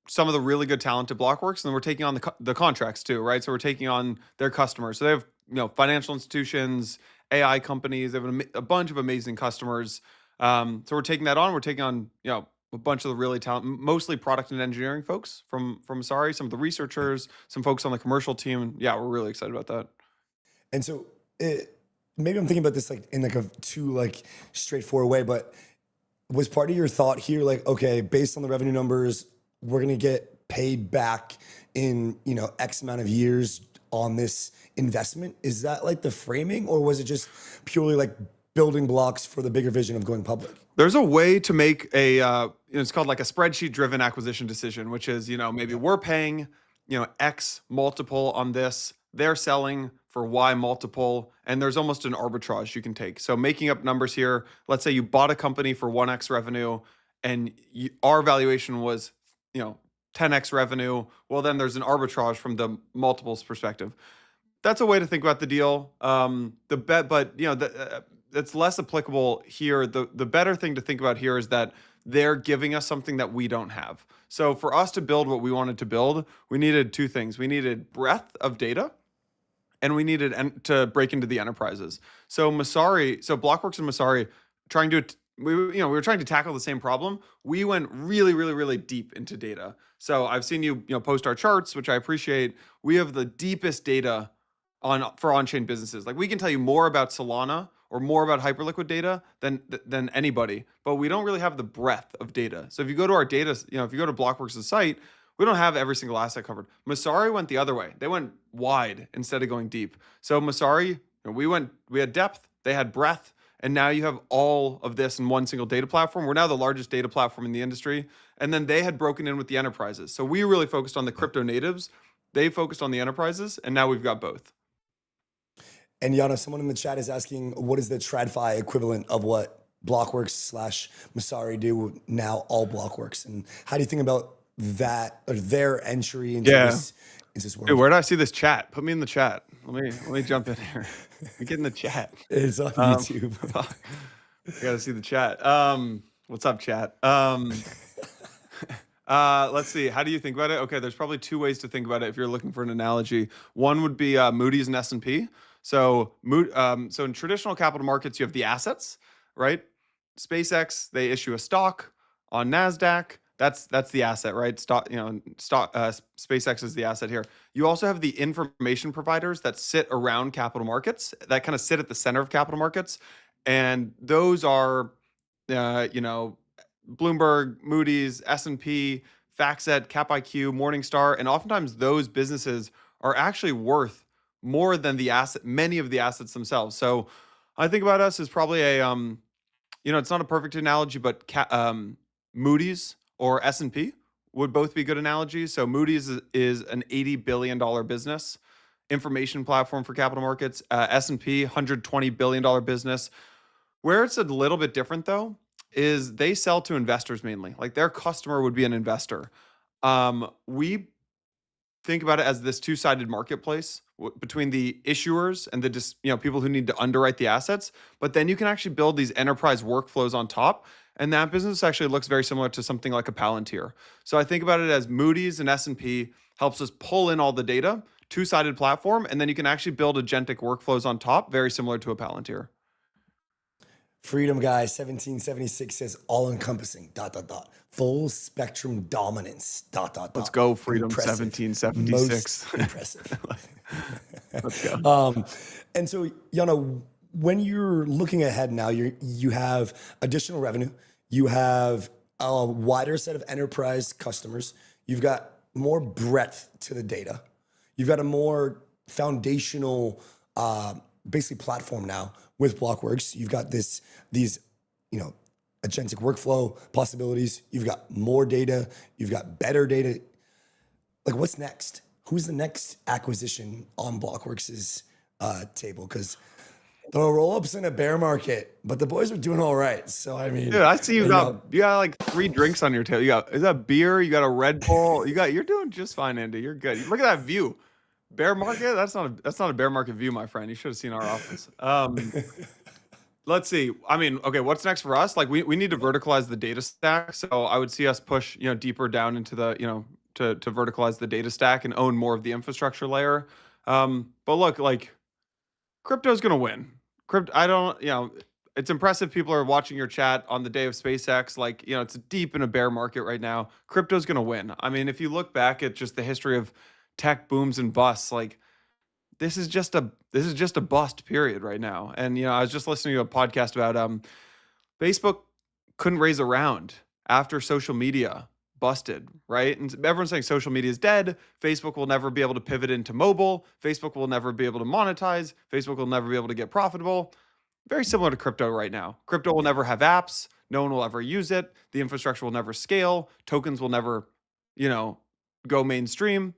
some of the really good talent at Blockworks, and then we're taking on the contracts too, right? So we're taking on their customers. So they have financial institutions, AI companies. They have a bunch of amazing customers. So we're taking that on. We're taking on a bunch of the really talented, mostly product and engineering folks from Messari, some of the researchers, some folks on the commercial team. And yeah, we're really excited about that. And so maybe I'm thinking about this like in like a too like straightforward way, but was part of your thought here like, okay, based on the revenue numbers, we're going to get paid back in, X amount of years on this investment? Is that like the framing, or was it just purely like building blocks for the bigger vision of going public? There's a way to make it's called like a spreadsheet driven acquisition decision, which is, maybe we're paying, X multiple on this, they're selling for Y multiple, and there's almost an arbitrage you can take. So making up numbers here, let's say you bought a company for 1X revenue and our valuation was 10X revenue. Well, then there's an arbitrage from the multiples perspective. That's a way to think about the deal. That's less applicable here. The better thing to think about here is that they're giving us something that we don't have. So for us to build what we wanted to build, we needed two things. We needed breadth of data, and we needed to break into the enterprises. So Blockworks and Messari we were trying to tackle the same problem. We went really, really, really deep into data. So I've seen you post our charts, which I appreciate. We have the deepest data for on-chain businesses. Like, we can tell you more about Solana or more about Hyperliquid data than anybody, but we don't really have the breadth of data. So if you go to our data, if you go to Blockworks' site, we don't have every single asset covered. Messari went the other way. They went wide instead of going deep. So Messari, we had depth, they had breadth. And now you have all of this in one single data platform. We're now the largest data platform in the industry. And then they had broken in with the enterprises. So we really focused on the crypto natives. They focused on the enterprises. And now we've got both. And Yano, someone in the chat is asking, what is the TradFi equivalent of what Blockworks / Messari do now, all Blockworks? And how do you think about that or their entry into Yeah. this world. Dude, where do I see this chat? Put me in the chat. Let me jump in here. Let me get in the chat. It's on YouTube. I gotta see the chat. What's up, chat? Let's see. How do you think about it? Okay, there's probably two ways to think about it if you're looking for an analogy. One would be Moody's and S&P. So in traditional capital markets, you have the assets, right? SpaceX, they issue a stock on NASDAQ. That's the asset, right? SpaceX is the asset here. You also have the information providers that sit around capital markets, that kind of sit at the center of capital markets. And those are, Bloomberg, Moody's, S&P, FactSet, CapIQ, Morningstar, and oftentimes those businesses are actually worth more than many of the assets themselves. So I think about us as probably a, it's not a perfect analogy, but Moody's or S&P would both be good analogies. So Moody's is an $80 billion business, information platform for capital markets. S&P, $120 billion business. Where it's a little bit different though, is they sell to investors mainly. Like their customer would be an investor. We think about it as this two-sided marketplace between the issuers and the people who need to underwrite the assets. But then you can actually build these enterprise workflows on top. And that business actually looks very similar to something like a Palantir. So I think about it as Moody's and S&P helps us pull in all the data, two-sided platform, and then you can actually build agentic workflows on top, very similar to a Palantir. Freedom Guy 1776 says all-encompassing, ... full spectrum dominance, ... Let's go, Freedom Impressive. 1776. Most impressive. Let's go. And so, when you're looking ahead now, you have additional revenue, you have a wider set of enterprise customers, you've got more breadth to the data, you've got a more foundational, basically platform now with Blockworks. You've got these, agentic workflow possibilities. You've got more data. You've got better data. Like, what's next? Who's the next acquisition on Blockworks' table? Because the roll-ups in a bear market, but the boys are doing all right. So I mean, dude, I see you got like 3 drinks on your table. Is that beer? You got a Red Bull. You're doing just fine, Andy. You're good. Look at that view. Bear market? That's not a bear market view, my friend. You should have seen our office. Let's see. I mean, okay, what's next for us? Like we need to verticalize the data stack. So I would see us push, deeper down into the, to verticalize the data stack and own more of the infrastructure layer. But look, like crypto's gonna win. It's impressive people are watching your chat on the day of SpaceX. Like, it's deep in a bear market right now. Crypto's gonna win. I mean, if you look back at just the history of tech booms and busts, like this is just a bust period right now. And I was just listening to a podcast about Facebook couldn't raise a round after social media busted, right? And everyone's saying social media is dead. Facebook will never be able to pivot into mobile. Facebook will never be able to monetize. Facebook will never be able to get profitable. Very similar to crypto right now. Crypto will never have apps. No one will ever use it. The infrastructure will never scale. Tokens will never, go mainstream.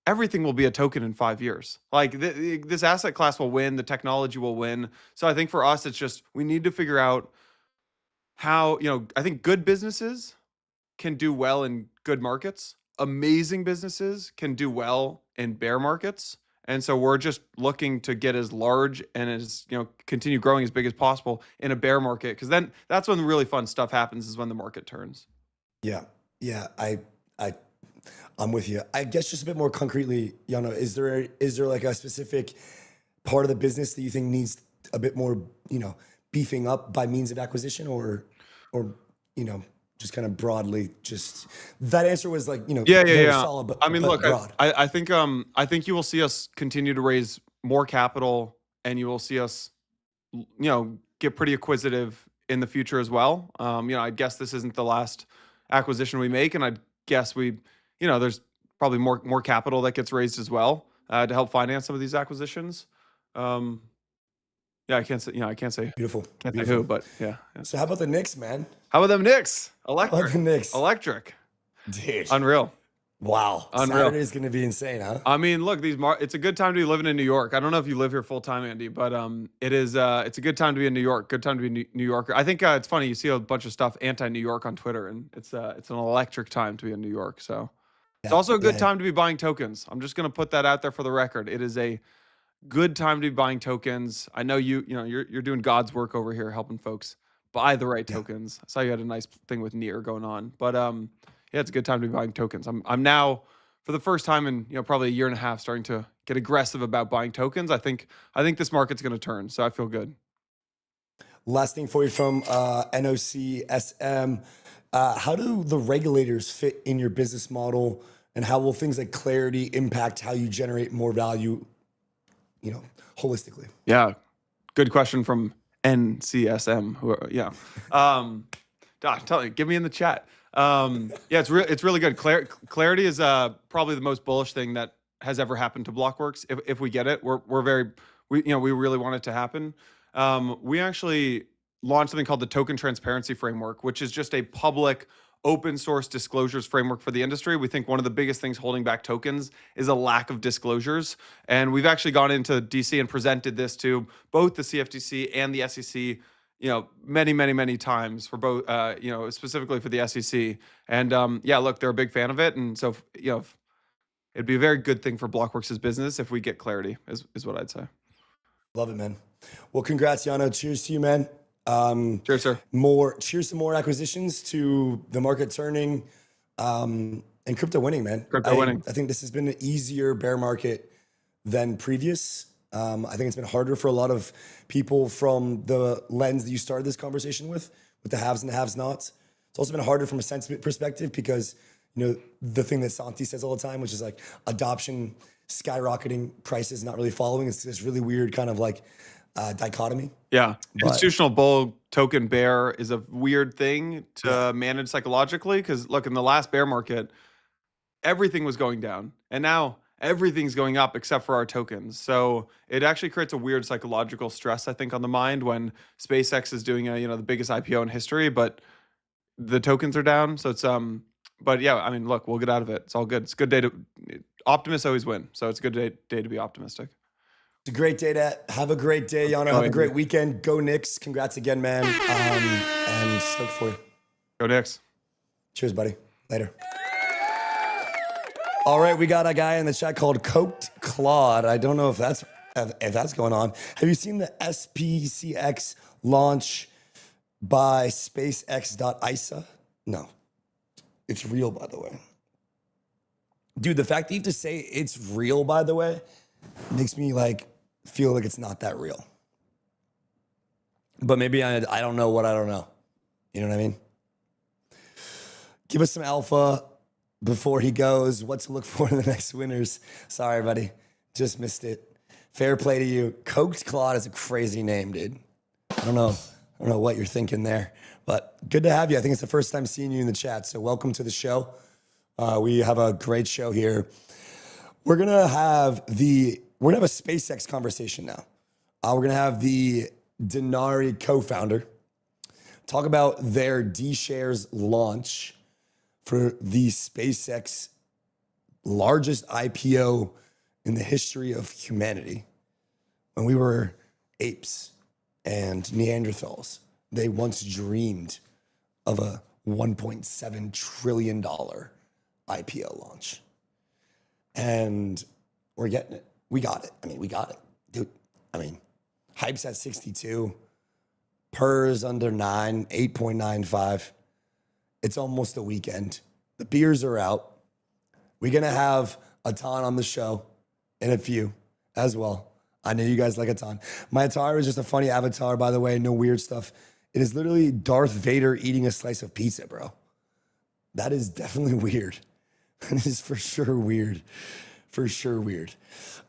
Everything will be a token in 5 years. Like this asset class will win. The technology will win. So I think for us, it's just, we need to figure out how, I think good businesses can do well in good markets. Amazing businesses can do well in bear markets. And so we're just looking to get as large and as, continue growing as big as possible in a bear market. Cause then that's when the really fun stuff happens, is when the market turns. Yeah. I'm with you. I guess just a bit more concretely, Yano, is there like a specific part of the business that you think needs a bit more, beefing up by means of acquisition, or just kind of broadly? Just that answer was like, very solid, but I mean, look, broad. I think you will see us continue to raise more capital, and you will see us, get pretty acquisitive in the future as well. I guess this isn't the last acquisition we make, and I guess there's probably more capital that gets raised as well to help finance some of these acquisitions. I can't say Beautiful. Can't say who, but yeah. So how about the Knicks, man? How about them Knicks? How about the Knicks? Electric. Dude. Unreal. Wow. Unreal. Saturday is going to be insane, huh? I mean, look, it's a good time to be living in New York. I don't know if you live here full time, Andy, but it's a good time to be in New York. Good time to be a New Yorker. I think it's funny. You see a bunch of stuff anti-New York on Twitter, and it's an electric time to be in New York. So it's also a good time to be buying tokens. I'm just gonna put that out there for the record. It is a good time to be buying tokens. I know you're doing God's work over here, helping folks buy the right tokens. I saw you had a nice thing with Near going on, but yeah, it's a good time to be buying tokens. I'm now, for the first time in probably a year and a half, starting to get aggressive about buying tokens. I think this market's going to turn, so I feel good. Last thing for you from NOCSM. How do the regulators fit in your business model, and how will things like clarity impact how you generate more value, holistically? Yeah, good question from NCSM. Yeah. Give me in the chat. Yeah, it's really good. Clarity is probably the most bullish thing that has ever happened to Blockworks. If we get it, we really want it to happen. We actually launched something called the Token Transparency Framework, which is just a public open source disclosures framework for the industry. We think one of the biggest things holding back tokens is a lack of disclosures. And we've actually gone into DC and presented this to both the CFTC and the SEC, many times for both, specifically for the SEC. And look, they're a big fan of it. And so, it'd be a very good thing for Blockworks' business if we get clarity, is what I'd say. Love it, man. Well, congrats, Yano. Cheers to you, man. Cheers, sir. Cheers to more acquisitions, to the market turning, and crypto winning, man. Winning. I think this has been an easier bear market than previous. I think it's been harder for a lot of people from the lens that you started this conversation with the haves and the have-nots. It's also been harder from a sentiment perspective because, the thing that Santi says all the time, which is like adoption skyrocketing, prices not really following. It's this really weird kind of like dichotomy. Yeah. Institutional bull, token bear is a weird thing to manage psychologically because, look, in the last bear market, everything was going down. And now everything's going up except for our tokens. So it actually creates a weird psychological stress, I think, on the mind when SpaceX is doing the biggest IPO in history, but the tokens are down. So it's but yeah, I mean, look, we'll get out of it. It's all good. It's a good day optimists always win. So it's a good day to be optimistic. It's a great day to have a great day, Yano. Have a great weekend. Go Knicks. Congrats again, man. And stoked for you. Go Knicks. Cheers, buddy. Later. All right, we got a guy in the chat called Coked Claude. I don't know if that's going on. Have you seen the SPCX launch by SpaceX.isa? No. It's real, by the way. Dude, the fact that you have to say it's real, by the way, makes me feel like it's not that real. But maybe I don't know what I don't know. You know what I mean? Give us some alpha before he goes. What to look for in the next winners. Sorry, buddy. Just missed it. Fair play to you. Coked Claude is a crazy name, dude. I don't know what you're thinking there. But good to have you. I think it's the first time seeing you in the chat. So welcome to the show. We have a great show here. We're gonna have a SpaceX conversation now. We're gonna have the Dinari co-founder talk about their D-shares launch for the SpaceX largest IPO in the history of humanity. When we were apes and Neanderthals, they once dreamed of a $1.7 trillion IPO launch. And we're getting it. We got it. We got it. Dude, hype's at 62. PURR's under 9, 8.95. It's almost a weekend. The beers are out. We're going to have a ton on the show in a few as well. I know you guys like a ton. My attire is just a funny avatar, by the way. No weird stuff. It is literally Darth Vader eating a slice of pizza, bro. That is definitely weird. That is for sure weird. For sure weird.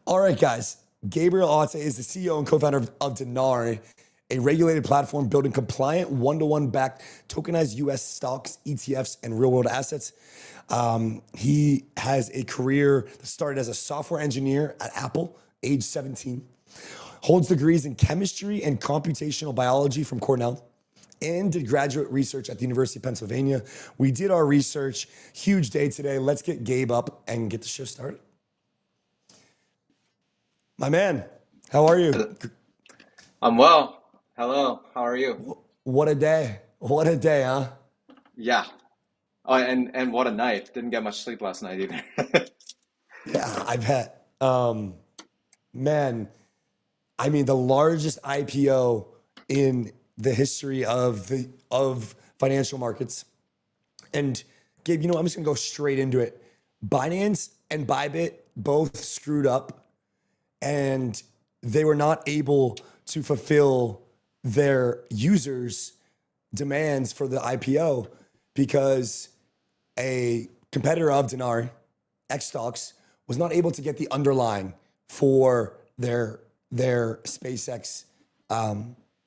All right, guys. Gabriel Otte is the CEO and co-founder of Dinari, a regulated platform building compliant one-to-one backed tokenized U.S. stocks, ETFs, and real-world assets. He has a career that started as a software engineer at Apple, age 17. Holds degrees in chemistry and computational biology from Cornell, and did graduate research at the University of Pennsylvania. We did our research. Huge day today. Let's get Gabe up and get the show started. My man, how are you? I'm well. Hello. How are you? What a day. What a day, huh? Yeah. Oh, and what a night. Didn't get much sleep last night either. Yeah, I bet. Man, I mean, the largest IPO in the history of financial markets. And Gabe, I'm just gonna go straight into it. Binance and Bybit both screwed up, and they were not able to fulfill their users' demands for the IPO because a competitor of Dinari, X Stocks, was not able to get the underlying for their SpaceX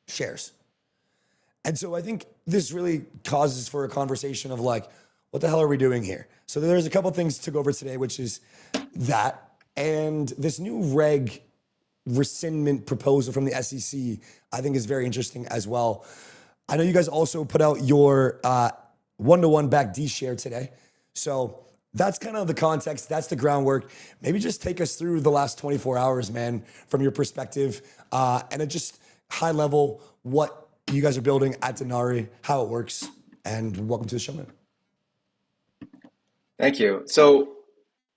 shares. And so I think this really causes for a conversation of like, what the hell are we doing here? So there's a couple things to go over today, which is that, and this new reg rescindment proposal from the SEC, I think is very interesting as well. I know you guys also put out your one-to-one back D share today. So that's kind of the context. That's the groundwork. Maybe just take us through the last 24 hours, man, from your perspective, and at just high level, what you guys are building at Dinari, how it works, and welcome to the show, man. Thank you. So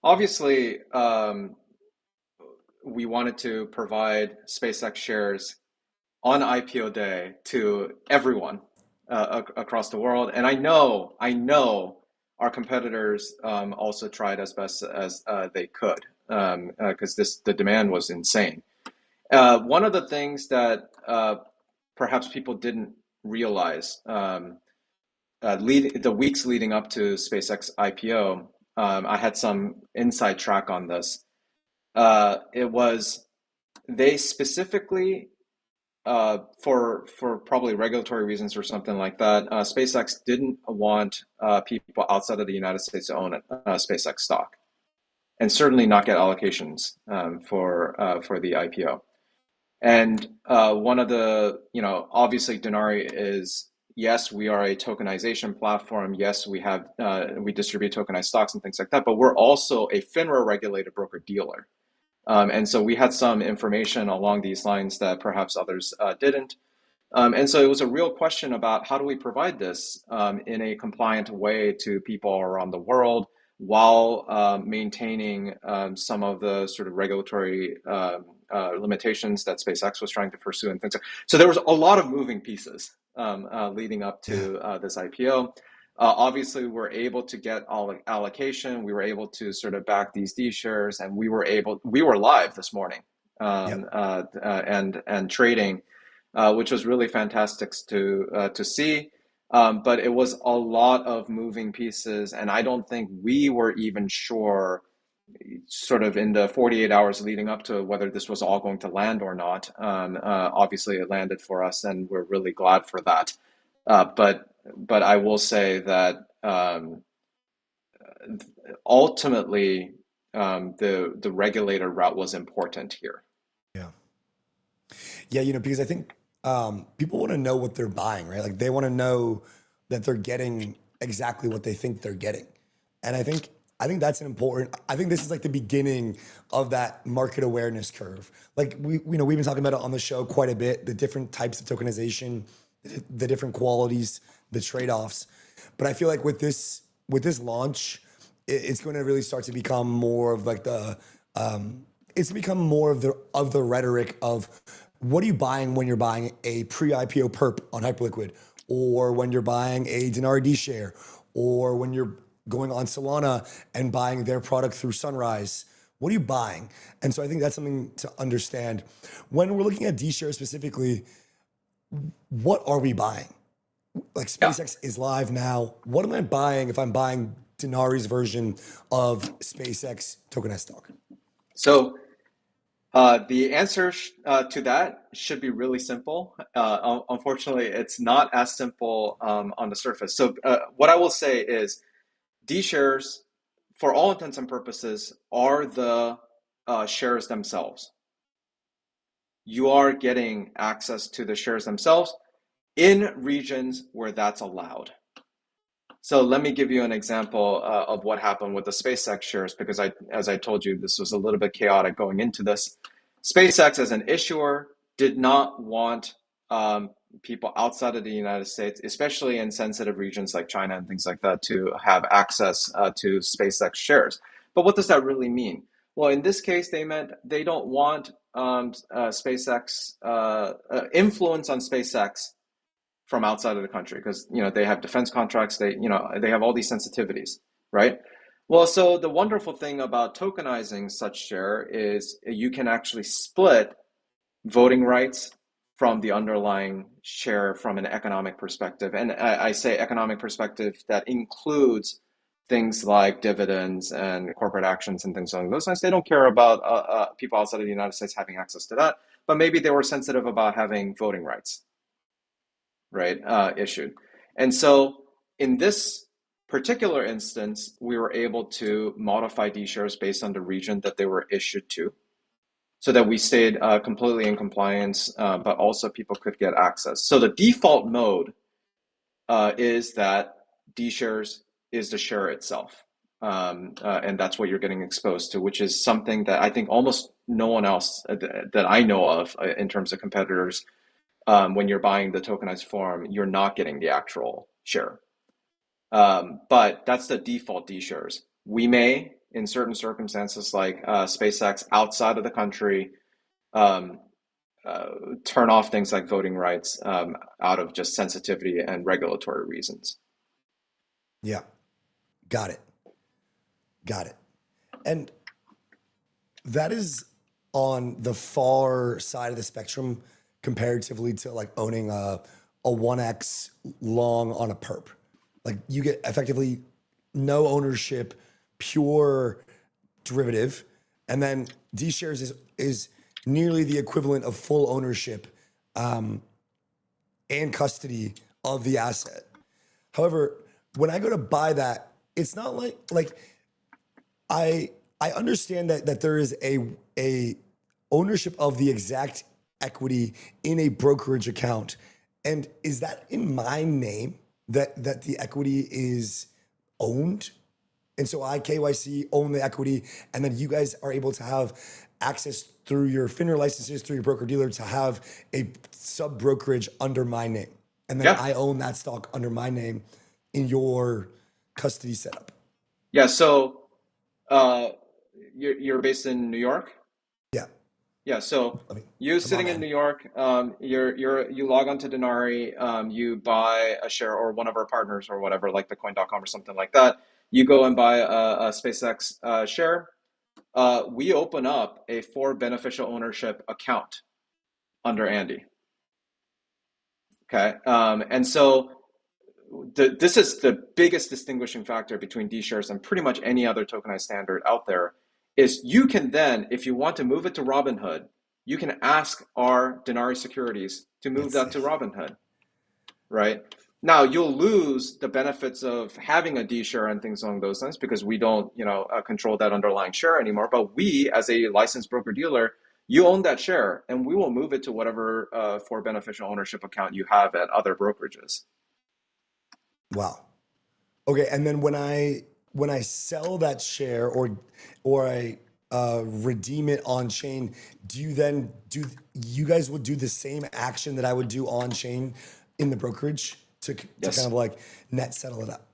obviously, we wanted to provide SpaceX shares on IPO day to everyone across the world. And I know our competitors also tried as best as they could because the demand was insane. One of the things that perhaps people didn't realize the weeks leading up to SpaceX IPO, I had some inside track on this. It was they specifically for probably regulatory reasons or something like that, SpaceX didn't want people outside of the United States to own SpaceX stock, and certainly not get allocations for the IPO. And one of the, obviously Dinari is, yes, we are a tokenization platform. Yes, we distribute tokenized stocks and things like that, but we're also a FINRA regulated broker dealer. And so we had some information along these lines that perhaps others didn't. And so it was a real question about how do we provide this in a compliant way to people around the world while maintaining some of the sort of regulatory limitations that SpaceX was trying to pursue and things. So there was a lot of moving pieces leading up to this IPO. Obviously, we're able to get all allocation. We were able to sort of back these D shares, and we were live this morning and trading, which was really fantastic to see. But it was a lot of moving pieces, and I don't think we were even sure, sort of in the 48 hours leading up to whether this was all going to land or not. Obviously, it landed for us, and we're really glad for that. But I will say that ultimately, the regulator route was important here. Yeah, because I think people want to know what they're buying, right? Like they want to know that they're getting exactly what they think they're getting, and I think that's an important. I think this is like the beginning of that market awareness curve. Like we've been talking about it on the show quite a bit. The different types of tokenization, the different qualities, the trade-offs. But I feel like with this launch, it's going to really start to become more of like it's become more of the rhetoric of what are you buying when you're buying a pre-IPO perp on Hyperliquid, or when you're buying a Dinari D share, or when you're going on Solana and buying their product through Sunrise. What are you buying? And so I think that's something to understand. When we're looking at D shares specifically, what are we buying? Like SpaceX is live now. What am I buying if I'm buying Dinari's version of SpaceX tokenized stock? So the answer to that should be really simple. Unfortunately, it's not as simple on the surface. So what I will say is D shares, for all intents and purposes, are the shares themselves. You are getting access to the shares themselves. in regions where that's allowed. So let me give you an example of what happened with the SpaceX shares, because as I told you, this was a little bit chaotic going into this. SpaceX as an issuer did not want people outside of the United States, especially in sensitive regions like China and things like that, to have access to SpaceX shares. But what does that really mean? Well, in this case, they meant they don't want SpaceX influence on SpaceX from outside of the country, because they have defense contracts, they have all these sensitivities, right? Well, so the wonderful thing about tokenizing such share is you can actually split voting rights from the underlying share from an economic perspective. And I say economic perspective that includes things like dividends and corporate actions and things along those lines. They don't care about people outside of the United States having access to that, but maybe they were sensitive about having voting rights, right, issued. And so in this particular instance, we were able to modify these shares based on the region that they were issued to, so that we stayed completely in compliance, but also people could get access. So the default mode is that D shares is the share itself. And that's what you're getting exposed to, which is something that I think almost no one else that I know of in terms of competitors, when you're buying the tokenized form, you're not getting the actual share. But that's the default D shares. We may, in certain circumstances like SpaceX outside of the country, turn off things like voting rights out of just sensitivity and regulatory reasons. Yeah. Got it. And that is on the far side of the spectrum comparatively to like owning a 1x long on a perp. Like you get effectively no ownership, pure derivative. And then D shares is nearly the equivalent of full ownership and custody of the asset. However, when I go to buy that, it's not like I understand that there is a ownership of the exact equity in a brokerage account. And is that in my name that the equity is owned? And so I KYC own the equity, and then you guys are able to have access through your FINRA licenses, through your broker dealer, to have a sub brokerage under my name. And then I own that stock under my name in your custody setup. Yeah. So you're based in New York? Yeah. Yeah. So you sitting in New York, you log on to Dinari, you buy a share or one of our partners or whatever, like the coin.com or something like that. You go and buy a SpaceX share. We open up a for beneficial ownership account under Andy. Okay. And so this is the biggest distinguishing factor between D shares and pretty much any other tokenized standard out there, is you can then, if you want to move it to Robinhood, you can ask our Dinari Securities to move that to Robinhood, right? Now you'll lose the benefits of having a D share and things along those lines, because we don't, control that underlying share anymore. But we, as a licensed broker dealer, you own that share, and we will move it to whatever for beneficial ownership account you have at other brokerages. Wow. Okay, and then when I sell that share or I redeem it on chain, you guys would do the same action that I would do on chain in the brokerage to kind of like net settle it up?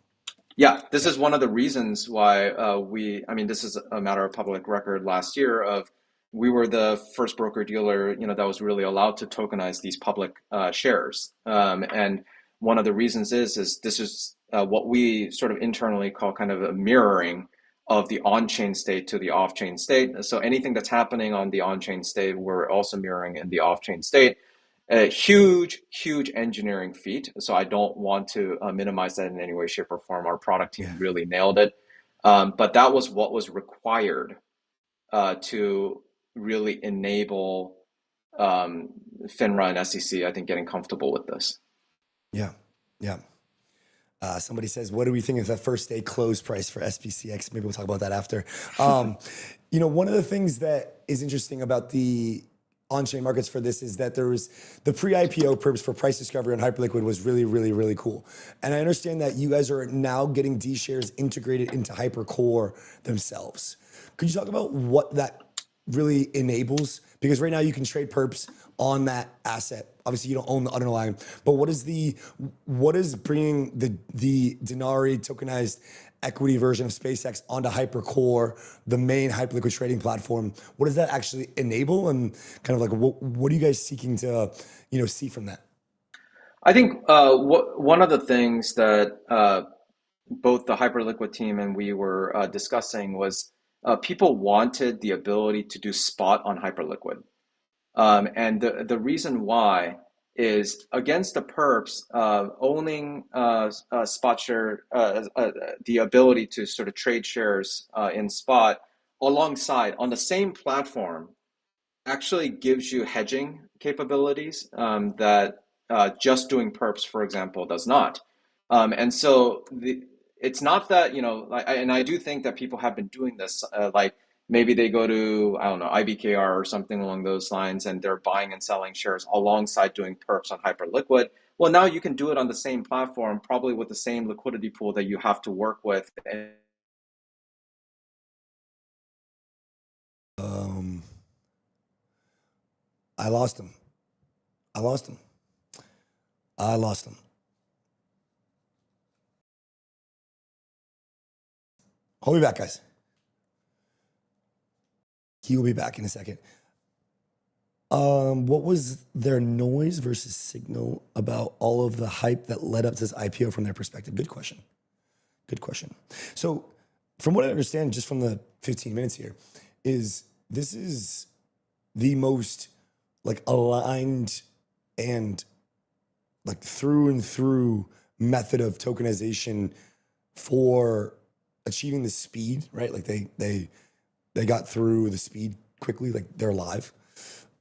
Yeah, this is one of the reasons why this is a matter of public record last year of we were the first broker dealer, that was really allowed to tokenize these public shares. And one of the reasons is this is what we sort of internally call kind of a mirroring of the on-chain state to the off-chain state. So anything that's happening on the on-chain state, we're also mirroring in the off-chain state. A huge engineering feat. So I don't want to minimize that in any way, shape, or form. Our product team really nailed it. But that was what was required to really enable FINRA and SEC, I think, getting comfortable with this. Yeah. Somebody says, what do we think of the first day close price for SPCX? Maybe we'll talk about that after. One of the things that is interesting about the on-chain markets for this is that there was the pre-IPO purpose for price discovery on Hyperliquid was really, really, really cool. And I understand that you guys are now getting D shares integrated into Hypercore themselves. Could you talk about what that really enables? Because right now you can trade perps on that asset. Obviously you don't own the underlying, but what is bringing the Dinari tokenized equity version of SpaceX onto Hypercore, the main Hyperliquid trading platform? What does that actually enable, and kind of like what are you guys seeking to see from that? I think one of the things that both the Hyperliquid team and we were discussing was people wanted the ability to do spot on Hyperliquid. And the reason why is against the perps, owning spot share, the ability to sort of trade shares in spot alongside on the same platform actually gives you hedging capabilities that just doing perps, for example, does not. And so it's not that, and I do think that people have been doing this, like maybe they go to, I don't know, IBKR or something along those lines, and they're buying and selling shares alongside doing perps on Hyperliquid. Well, now you can do it on the same platform, probably with the same liquidity pool that you have to work with. I lost him. Hold me back, guys. He will be back in a second. What was their noise versus signal about all of the hype that led up to this IPO from their perspective? Good question. So from what I understand, just from the 15 minutes here, is this is the most like aligned and like through and through method of tokenization for achieving the speed, right? Like they got through the speed quickly, like they're live.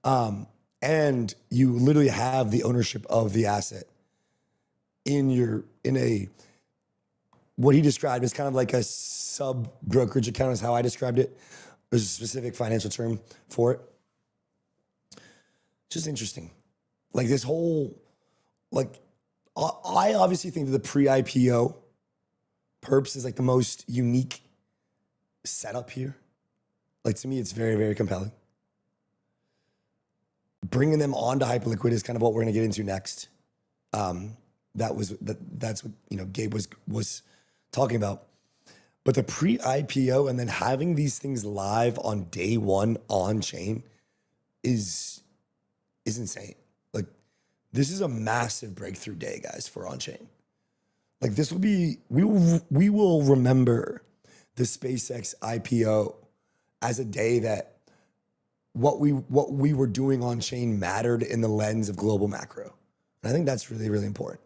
And you literally have the ownership of the asset in what he described as kind of like a sub brokerage account is how I described it. There's a specific financial term for it. Just interesting. Like this whole, like, I obviously think that the pre-IPO perps is like the most unique setup here. Like to me, it's very, very compelling. Bringing them onto Hyperliquid is kind of what we're going to get into next. That's what Gabe was talking about. But the pre-IPO and then having these things live on day one on chain is insane. Like this is a massive breakthrough day, guys, for on chain. Like this will be, we will remember the SpaceX IPO as a day that what we were doing on chain mattered in the lens of global macro. And I think that's really, really important.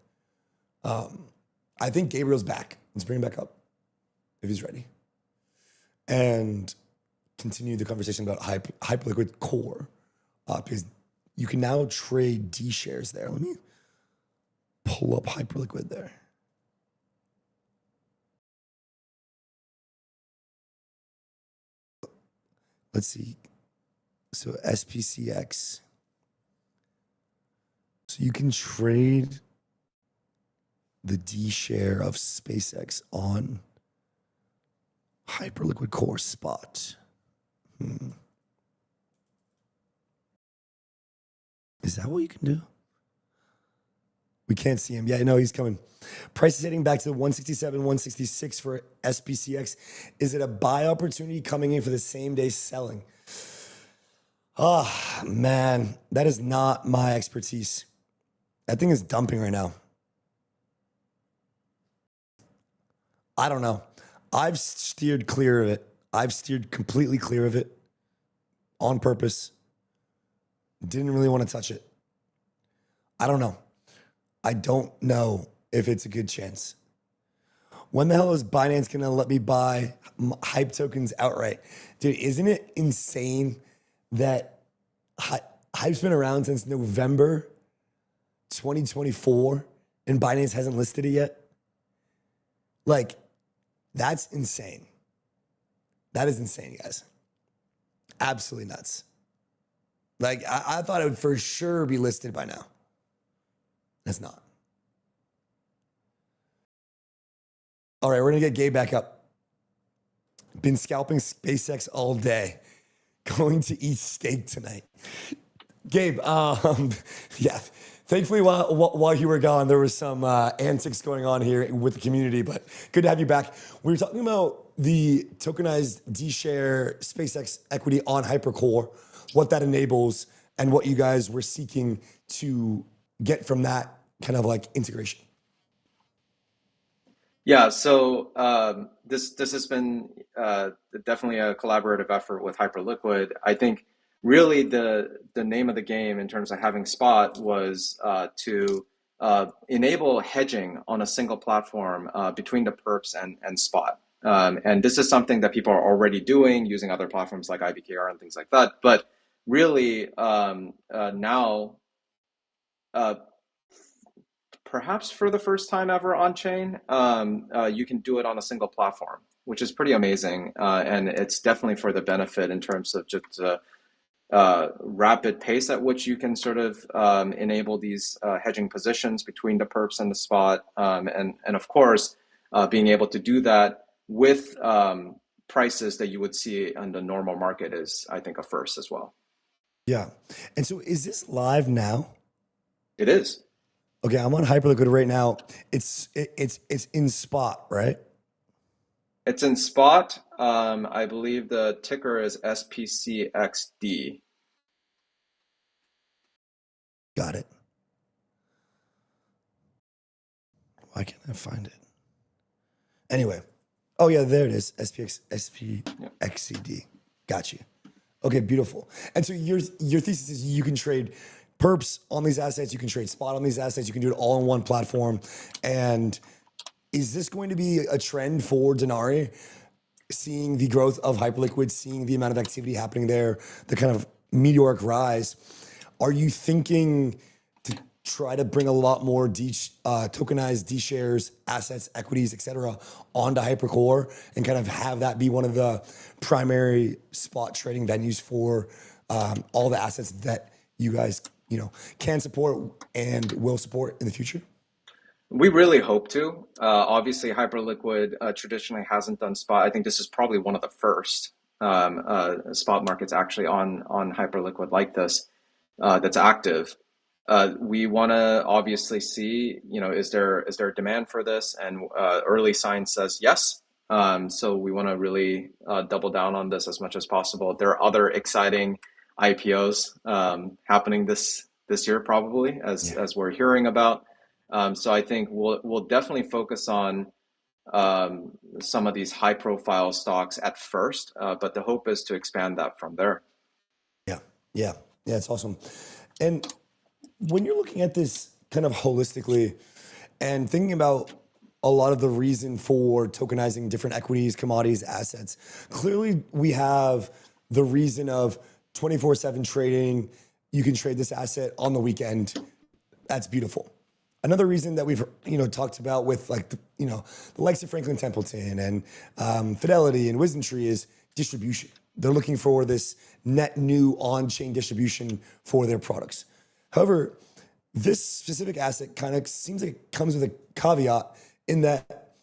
I think Gabriel's back. Let's bring him back up if he's ready. And continue the conversation about Hyperliquid Core. Because you can now trade D shares there. Let me pull up Hyperliquid there. Let's see. So SPCX. So you can trade the D share of SpaceX on Hyperliquid Core spot. Is that what you can do? We can't see him. Yeah, no, he's coming. Price is heading back to 167, 166 for SPCX. Is it a buy opportunity coming in for the same day selling? Oh, man, that is not my expertise. That thing is dumping right now. I don't know. I've steered clear of it. I've steered completely clear of it on purpose. Didn't really want to touch it. I don't know. I don't know if it's a good chance. When the hell is Binance going to let me buy hype tokens outright? Dude, isn't it insane that hype's been around since November 2024 and Binance hasn't listed it yet? Like, that's insane. That is insane, guys. Absolutely nuts. Like I thought it would for sure be listed by now. It's not. All right, we're gonna get Gabe back up. Been scalping SpaceX all day. Going to eat steak tonight. Gabe, yeah. Thankfully, while you were gone, there was some antics going on here with the community, but good to have you back. We were talking about the tokenized D-share SpaceX equity on Hypercore, what that enables, and what you guys were seeking to get from that kind of like integration. Yeah, so this has been definitely a collaborative effort with Hyperliquid. I think really the name of the game in terms of having spot was to enable hedging on a single platform between the perps and spot. And this is something that people are already doing using other platforms like IBKR and things like that. But really now, perhaps for the first time ever on chain, you can do it on a single platform, which is pretty amazing. And it's definitely for the benefit in terms of just the rapid pace at which you can sort of enable these hedging positions between the perps and the spot. And of course, being able to do that with prices that you would see on the normal market is, I think, a first as well. Yeah. And so is this live now? It is. Okay, I'm on Hyperliquid right now. It's in spot, right? It's in spot. I believe the ticker is SPCXD. Got it. Why can't I find it? Anyway. Oh yeah, there it is. SPXCD. Got you. Okay, beautiful. And so your thesis is you can trade perps on these assets, you can trade spot on these assets, you can do it all on one platform. And is this going to be a trend for Dinari? Seeing the growth of Hyperliquid, seeing the amount of activity happening there, the kind of meteoric rise, are you thinking to try to bring a lot more tokenized D shares, assets, equities, etc., onto Hypercore and kind of have that be one of the primary spot trading venues for all the assets that you guys can support and will support in the future? We really hope to. Obviously, Hyperliquid traditionally hasn't done spot. I think this is probably one of the first spot markets actually on Hyperliquid like this that's active. We want to obviously see, is there a demand for this? And early signs says yes. So we want to really double down on this as much as possible. There are other exciting IPOs happening this year probably as we're hearing about. So I think we'll definitely focus on some of these high profile stocks at first, but the hope is to expand that from there. Yeah, it's awesome. And when you're looking at this kind of holistically and thinking about a lot of the reason for tokenizing different equities, commodities, assets, clearly we have the reason of 24/7 trading. You can trade this asset on the weekend. That's beautiful. Another reason that we've talked about with the likes of Franklin Templeton and Fidelity and WisdomTree is distribution. They're looking for this net new on-chain distribution for their products. However, this specific asset kind of seems like it comes with a caveat in that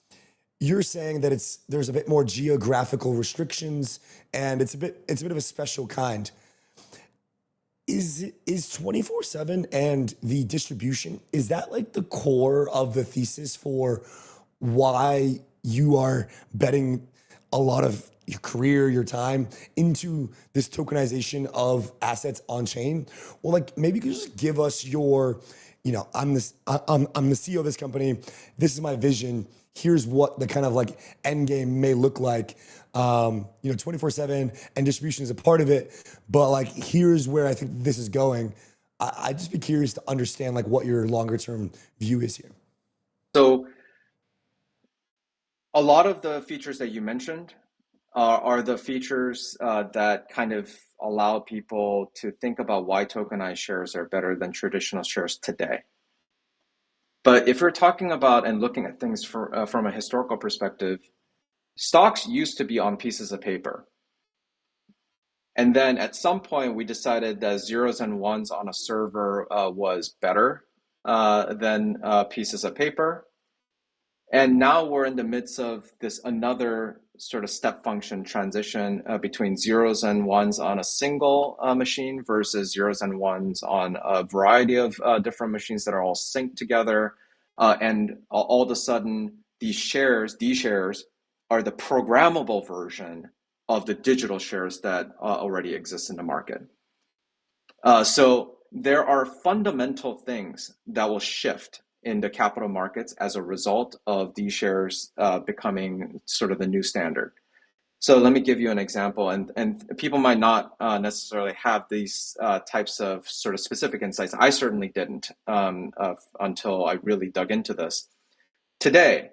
you're saying that there's a bit more geographical restrictions and it's a bit of a special kind. Is 24/7 and the distribution, is that like the core of the thesis for why you are betting a lot of your career, your time into this tokenization of assets on chain? Well, maybe you could just give us your, I'm the CEO of this company. This is my vision. Here's what the kind of end game may look like. 24/7 and distribution is a part of it, but here's where I think this is going. I'd just be curious to understand what your longer term view is here. So a lot of the features that you mentioned are the features that kind of allow people to think about why tokenized shares are better than traditional shares today. But if we're talking about and looking at things from a historical perspective, stocks used to be on pieces of paper. And then at some point, we decided that zeros and ones on a server was better than pieces of paper. And now we're in the midst of this another sort of step function transition between zeros and ones on a single machine versus zeros and ones on a variety of different machines that are all synced together. And all of a sudden, these shares are the programmable version of the digital shares that already exist in the market. So there are fundamental things that will shift in the capital markets as a result of these shares becoming sort of the new standard. So let me give you an example, and people might not necessarily have these types of sort of specific insights. I certainly didn't until I really dug into this. Today,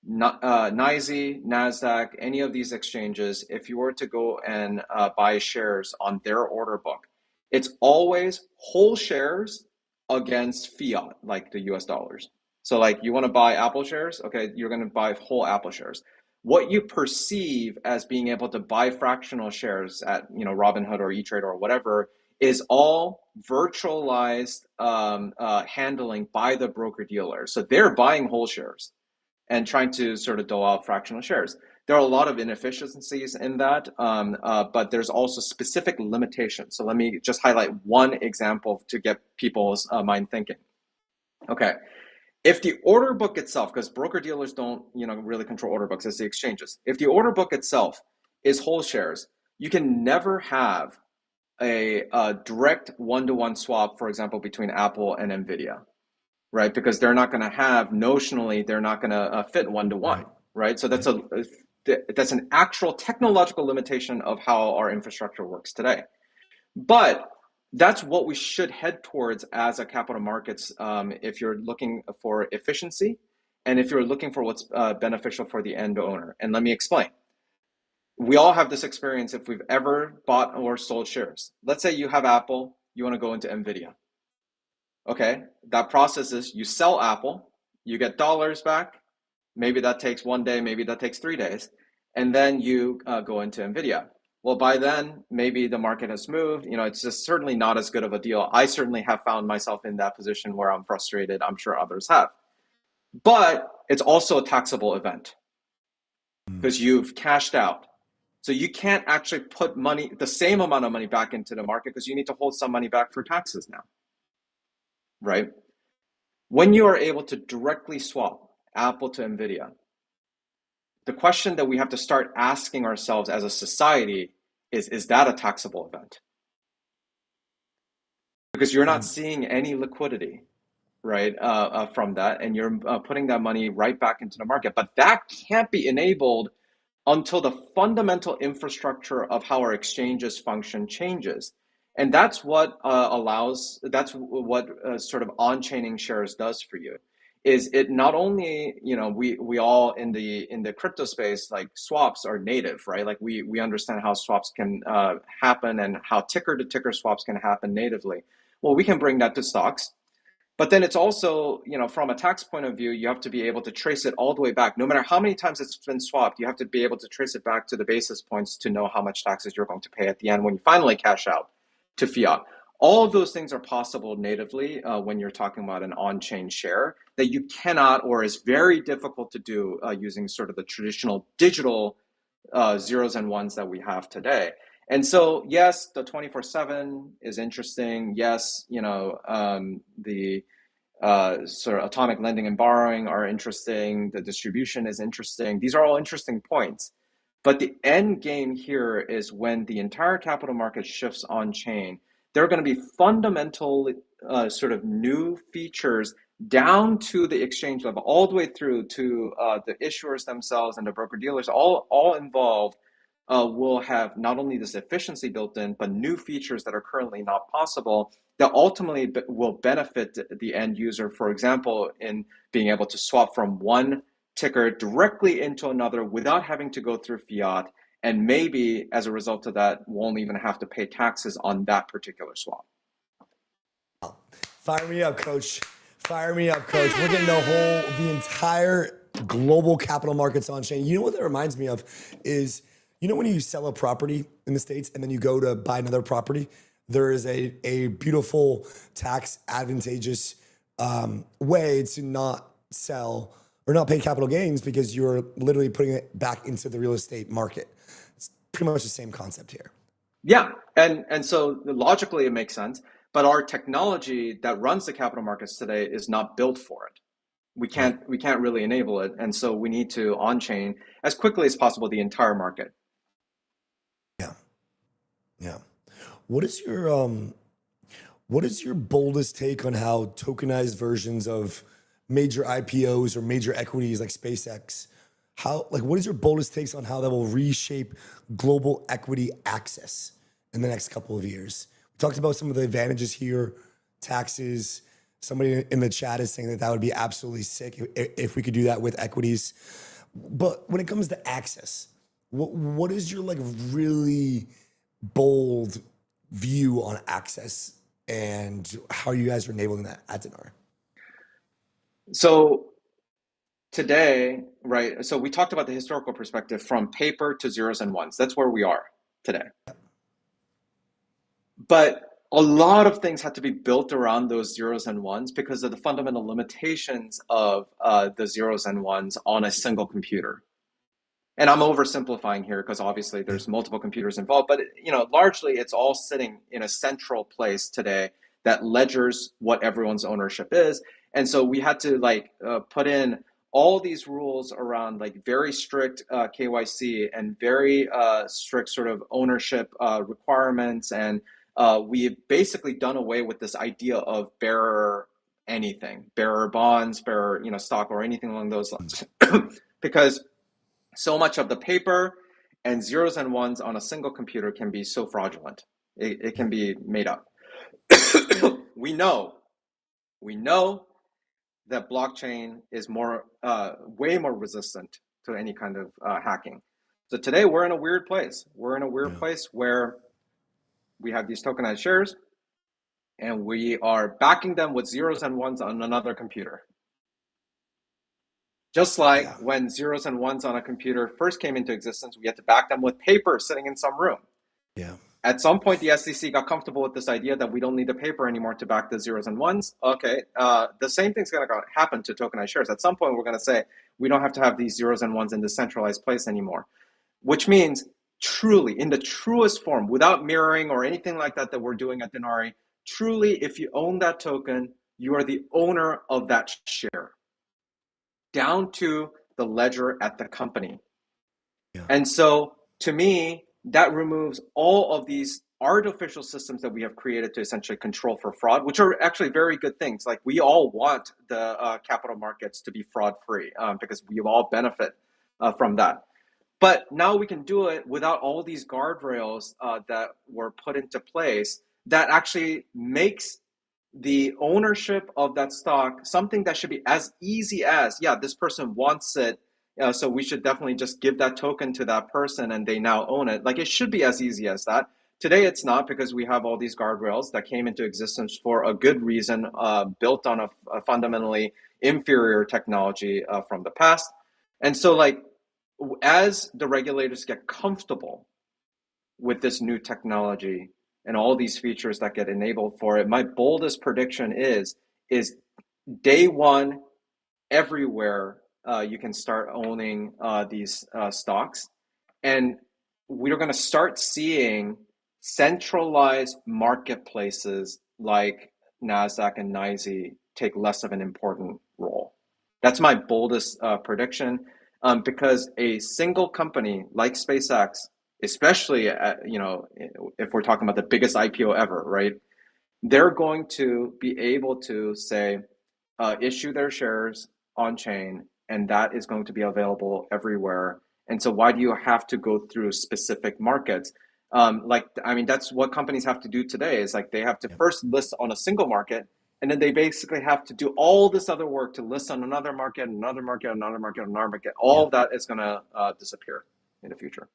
NYSE, NASDAQ, any of these exchanges, if you were to go and buy shares on their order book, it's always whole shares against fiat, like the US dollars. So like you want to buy Apple shares, okay, you're going to buy whole Apple shares. What you perceive as being able to buy fractional shares at, Robinhood or E-Trade or whatever is all virtualized handling by the broker dealer. So they're buying whole shares and trying to sort of dole out fractional shares. There are a lot of inefficiencies in that, but there's also specific limitations. So let me just highlight one example to get people's mind thinking. Okay, if the order book itself, because broker dealers don't really control order books, it's the exchanges. If the order book itself is whole shares, you can never have a direct one-to-one swap, for example, between Apple and NVIDIA. Right, because they're not going to have notionally, they're not going to fit one-to-one, right? So that's an actual technological limitation of how our infrastructure works today. But that's what we should head towards as a capital markets if you're looking for efficiency and if you're looking for what's beneficial for the end owner. And let me explain. We all have this experience if we've ever bought or sold shares. Let's say you have Apple, you want to go into NVIDIA. Okay, that process is you sell Apple, you get dollars back. Maybe that takes 1 day, maybe that takes 3 days. And then you go into NVIDIA. Well, by then, maybe the market has moved. It's just certainly not as good of a deal. I certainly have found myself in that position where I'm frustrated. I'm sure others have. But it's also a taxable event because you've cashed out. So you can't actually put money, the same amount of money back into the market because you need to hold some money back for taxes now. Right? When you are able to directly swap Apple to NVIDIA, the question that we have to start asking ourselves as a society is that a taxable event? Because you're not seeing any liquidity, right, from that, and you're putting that money right back into the market. But that can't be enabled until the fundamental infrastructure of how our exchanges function changes. And that's what sort of on-chaining shares does for you. Is it not only, we all in the crypto space, like swaps are native, right? Like we understand how swaps can happen and how ticker-to-ticker swaps can happen natively. Well, we can bring that to stocks. But then it's also, from a tax point of view, you have to be able to trace it all the way back. No matter how many times it's been swapped, you have to be able to trace it back to the basis points to know how much taxes you're going to pay at the end when you finally cash out to fiat. All of those things are possible natively when you're talking about an on-chain share that you cannot or is very difficult to do using sort of the traditional digital zeros and ones that we have today. And so, yes, the 24/7 is interesting. Yes, the sort of atomic lending and borrowing are interesting. The distribution is interesting. These are all interesting points. But the end game here is when the entire capital market shifts on chain, there are going to be fundamental sort of new features down to the exchange level, all the way through to the issuers themselves and the broker dealers, all involved will have not only this efficiency built in, but new features that are currently not possible that ultimately will benefit the end user, for example, in being able to swap from one ticker directly into another without having to go through fiat. And maybe as a result of that, won't even have to pay taxes on that particular swap. Fire me up, coach. Fire me up, coach. We're getting the entire global capital markets on chain. You know what that reminds me of is You know, when you sell a property in the States and then you go to buy another property, there is a beautiful tax advantageous way to not sell or not pay capital gains because you're literally putting it back into the real estate market. It's pretty much the same concept here. Yeah, and so logically it makes sense, but our technology that runs the capital markets today is not built for it. We can't really enable it, and so we need to on-chain as quickly as possible the entire market. Yeah. What is your boldest take on how tokenized versions of major IPOs or major equities like SpaceX, what is your boldest takes on how that will reshape global equity access in the next couple of years? We talked about some of the advantages here, taxes. Somebody in the chat is saying that would be absolutely sick if we could do that with equities. But when it comes to access, what is your really bold view on access and how you guys are enabling that at Dinari? So today, right, so we talked about the historical perspective from paper to zeros and ones. That's where we are today. But a lot of things had to be built around those zeros and ones because of the fundamental limitations of the zeros and ones on a single computer. And I'm oversimplifying here because obviously there's multiple computers involved, but largely it's all sitting in a central place today that ledgers what everyone's ownership is. And so we had to put in all these rules around very strict KYC and very strict sort of ownership requirements. And we've basically done away with this idea of bearer bonds, bearer stock or anything along those lines because so much of the paper and zeros and ones on a single computer can be so fraudulent. It can be made up. We know that blockchain is way more resistant to any kind of hacking. So today we're in a weird place. We're in a weird place where we have these tokenized shares and we are backing them with zeros and ones on another computer. Just like when zeros and ones on a computer first came into existence, we had to back them with paper sitting in some room. Yeah. At some point, the SEC got comfortable with this idea that we don't need the paper anymore to back the zeros and ones. Okay, the same thing's going to happen to tokenized shares. At some point, we're going to say we don't have to have these zeros and ones in this centralized place anymore, which means truly, in the truest form, without mirroring or anything like that we're doing at Dinari, truly, if you own that token, you are the owner of that share, down to the ledger at the company. Yeah. And so to me, that removes all of these artificial systems that we have created to essentially control for fraud, which are actually very good things. Like we all want the capital markets to be fraud-free because we all benefit from that. But now we can do it without all these guardrails that were put into place that actually makes the ownership of that stock something that should be as easy as, this person wants it, so we should definitely just give that token to that person and they now own it. It should be as easy as that. Today it's not because we have all these guardrails that came into existence for a good reason, built on a fundamentally inferior technology from the past. And so as the regulators get comfortable with this new technology and all these features that get enabled for it, my boldest prediction is day one, everywhere you can start owning these stocks. And we're going to start seeing centralized marketplaces like NASDAQ and NYSE take less of an important role. That's my boldest prediction because a single company like SpaceX, especially if we're talking about the biggest IPO ever, right? They're going to be able to say, issue their shares on chain, and that is going to be available everywhere. And so why do you have to go through specific markets? That's what companies have to do today is they have to first list on a single market, and then they basically have to do all this other work to list on another market, another market, another market, another market. All of that is going to disappear in the future.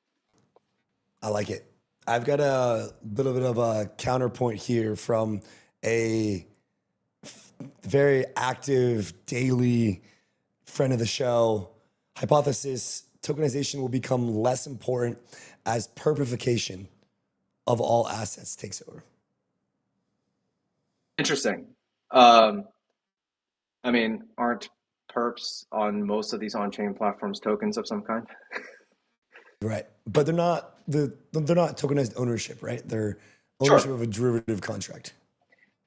I like it. I've got a little bit of a counterpoint here from a very active daily friend of the show. Hypothesis: tokenization will become less important as perpification of all assets takes over? Interesting. I mean, aren't perps on most of these on-chain platforms tokens of some kind? Right, but they're not tokenized ownership, right? They're ownership of a derivative contract.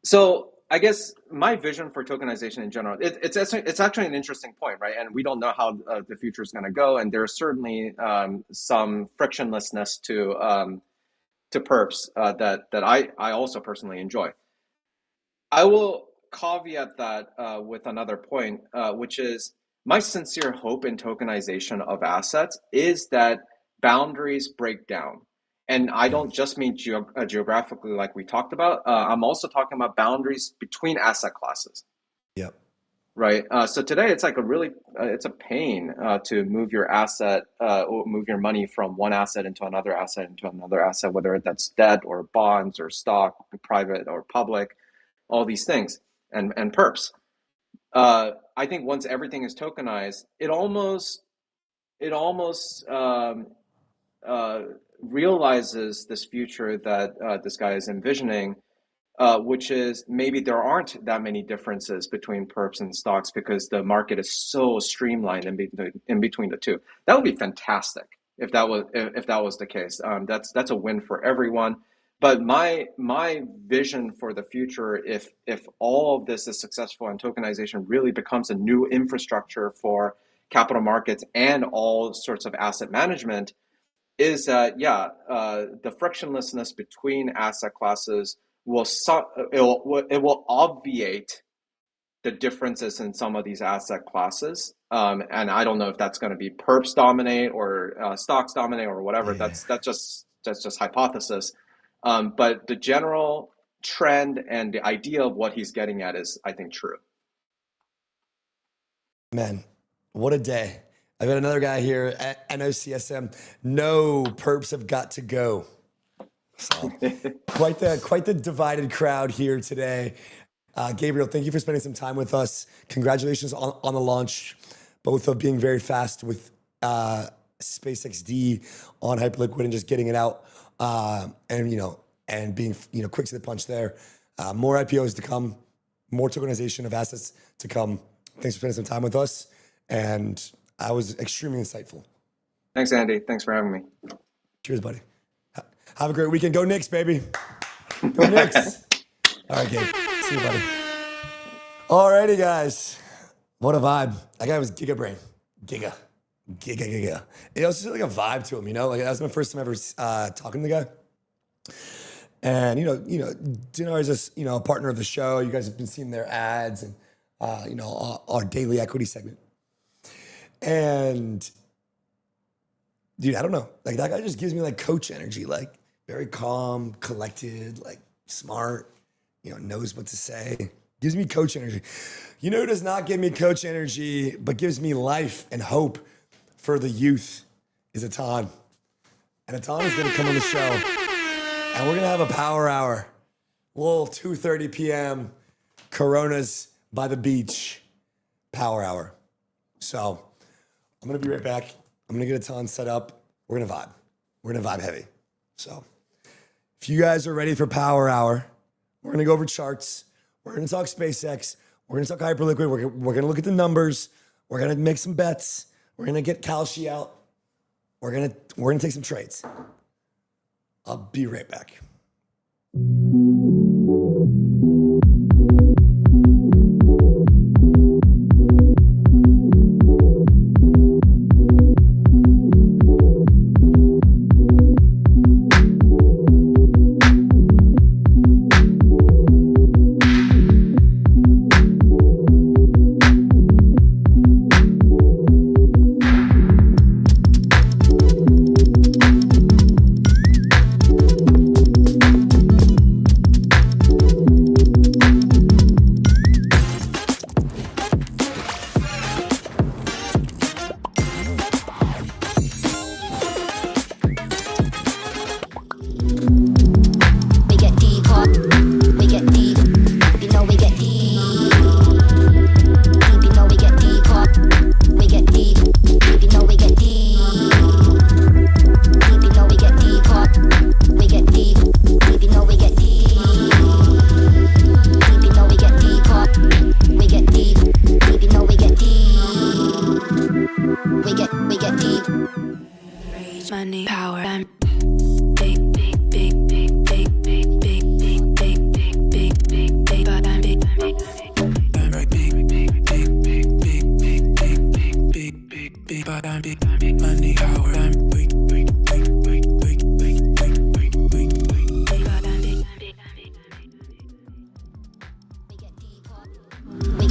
So I guess my vision for tokenization in general, it's actually an interesting point, right? And we don't know how the future is going to go, and there's certainly some frictionlessness to perps that I also personally enjoy. I will caveat that with another point, which is my sincere hope in tokenization of assets is that boundaries break down. And I don't just mean geographically like we talked about. I'm also talking about boundaries between asset classes. Yep. Right. So today it's like it's a pain to move your asset or move your money from one asset into another asset, whether that's debt or bonds or stock, private or public, all these things and perps. I think once everything is tokenized, it almost realizes this future that this guy is envisioning, which is maybe there aren't that many differences between perps and stocks because the market is so streamlined in between the two. That would be fantastic if that was the case. That's a win for everyone. But my vision for the future, if all of this is successful and tokenization really becomes a new infrastructure for capital markets and all sorts of asset management, is that the frictionlessness between asset classes will obviate the differences in some of these asset classes. And I don't know if that's going to be perps dominate or stocks dominate or whatever. Yeah. That's just hypothesis. But the general trend and the idea of what he's getting at is, I think, true. Man, what a day. I've got another guy here at NOCSM. No, perps have got to go. So, quite the divided crowd here today. Gabriel, thank you for spending some time with us. Congratulations on the launch, both of being very fast with SpaceXD on Hyperliquid and just getting it out, and being quick to the punch there. More IPOs to come, more tokenization of assets to come. Thanks for spending some time with us, and I was extremely insightful. Thanks, Andy. Thanks for having me. Cheers, buddy. Have a great weekend. Go Knicks, baby. Go Knicks. All right, Gabe. See you, buddy. All righty, guys. What a vibe. That guy was Giga Brain. Giga. It was just like a vibe to him, Like that was my first time ever talking to the guy. And Dinari is just a partner of the show. You guys have been seeing their ads and our daily equity segment. And dude, I don't know. Like that guy just gives me like coach energy, like very calm, collected, like smart, knows what to say. Gives me coach energy. Who does not give me coach energy, but gives me life and hope for the youth is Atan. And Atan is going to come on the show, and we're going to have a power hour. Little 2:30 p.m. Coronas by the beach power hour. So I'm going to be right back. I'm going to get Atan set up. We're going to vibe. We're going to vibe heavy. So if you guys are ready for power hour, we're going to go over charts. We're going to talk SpaceX. We're going to talk Hyperliquid. We're going to look at the numbers. We're going to make some bets. We're going to get Kalshi out. We're going to take some trades. I'll be right back.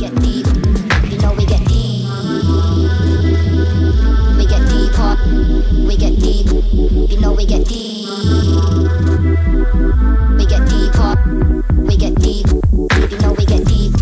get deep. You know we get deep. We get deep, huh? We get deep. You know we get deep. We get deep, huh? We get deep. You know we get deep.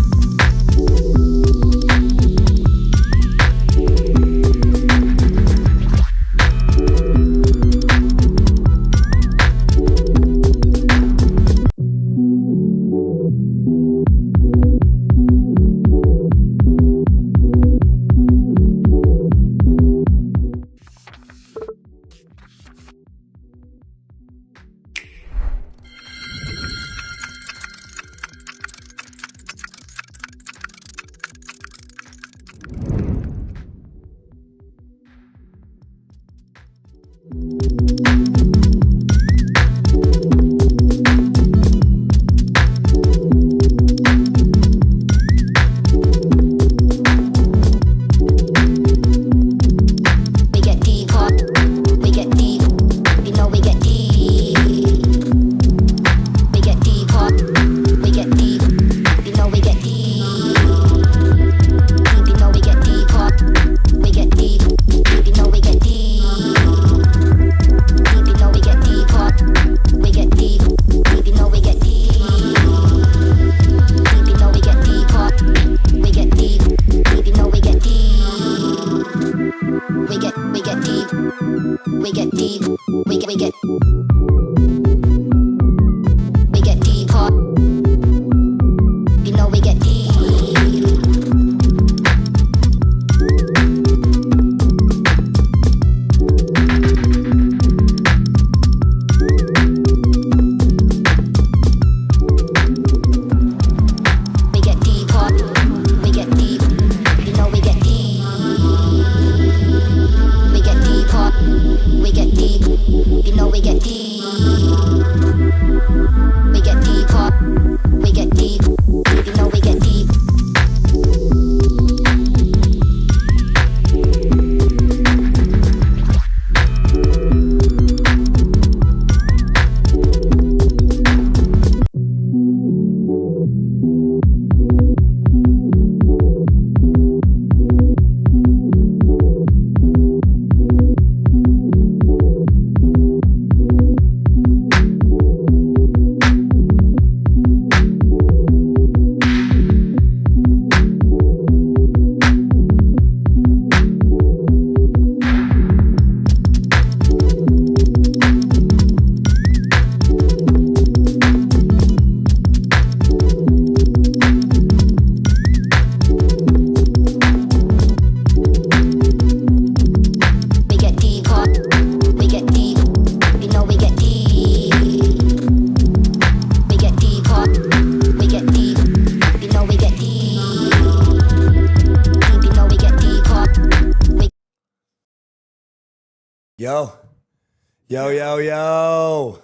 Yo.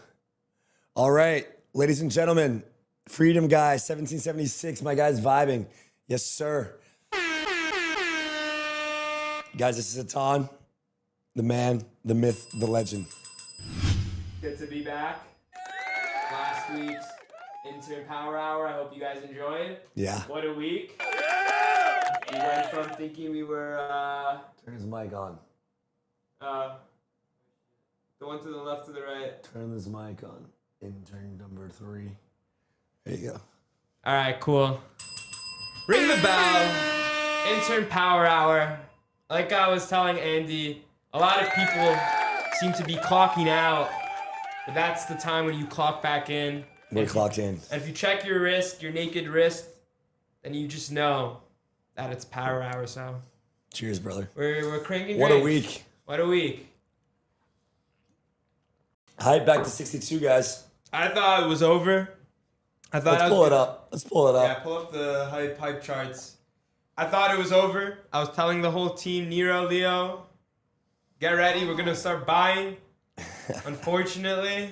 All right, ladies and gentlemen, Freedom Guy, 1776. My guy's vibing. Yes, sir. Guys, this is Atan, the man, the myth, the legend. Good to be back. Last week's Intern Power Hour. I hope you guys enjoyed. Yeah. What a week. We went from thinking we were... Turn his mic on. The one to the left, to the right. Turn this mic on. Intern number 3. There you go. All right, cool. Ring the bell. Intern Power Hour. Like I was telling Andy, a lot of people seem to be clocking out, but that's the time when you clock back in. We're clocked in. And if you check your wrist, your naked wrist, then you just know that it's Power Hour. So, cheers, brother. We're cranking. What drinks. a week. What a week. Hype back to 62, guys. I thought it was over. Let's pull it up. Yeah, pull up the hype charts. I thought it was over. I was telling the whole team, Nero, Leo, get ready. We're gonna start buying. Unfortunately,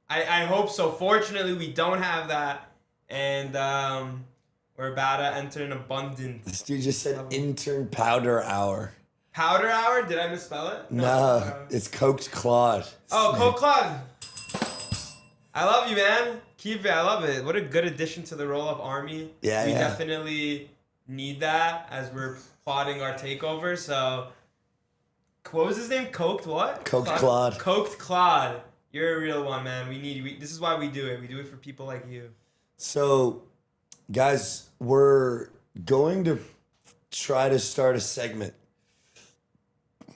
I hope so. Fortunately, we don't have that, and we're about to enter an abundant. This dude just said intern powder hour. Powder hour? Did I misspell it? No, it's Coked Claude. Oh, Coke Claude. I love you, man. Keep it. I love it. What a good addition to the Rollup army. Yeah, we definitely need that as we're plotting our takeover. So, what was his name? Coked what? Coked Claude. Coked Claude. You're a real one, man. This is why we do it. We do it for people like you. So, guys, we're going to try to start a segment.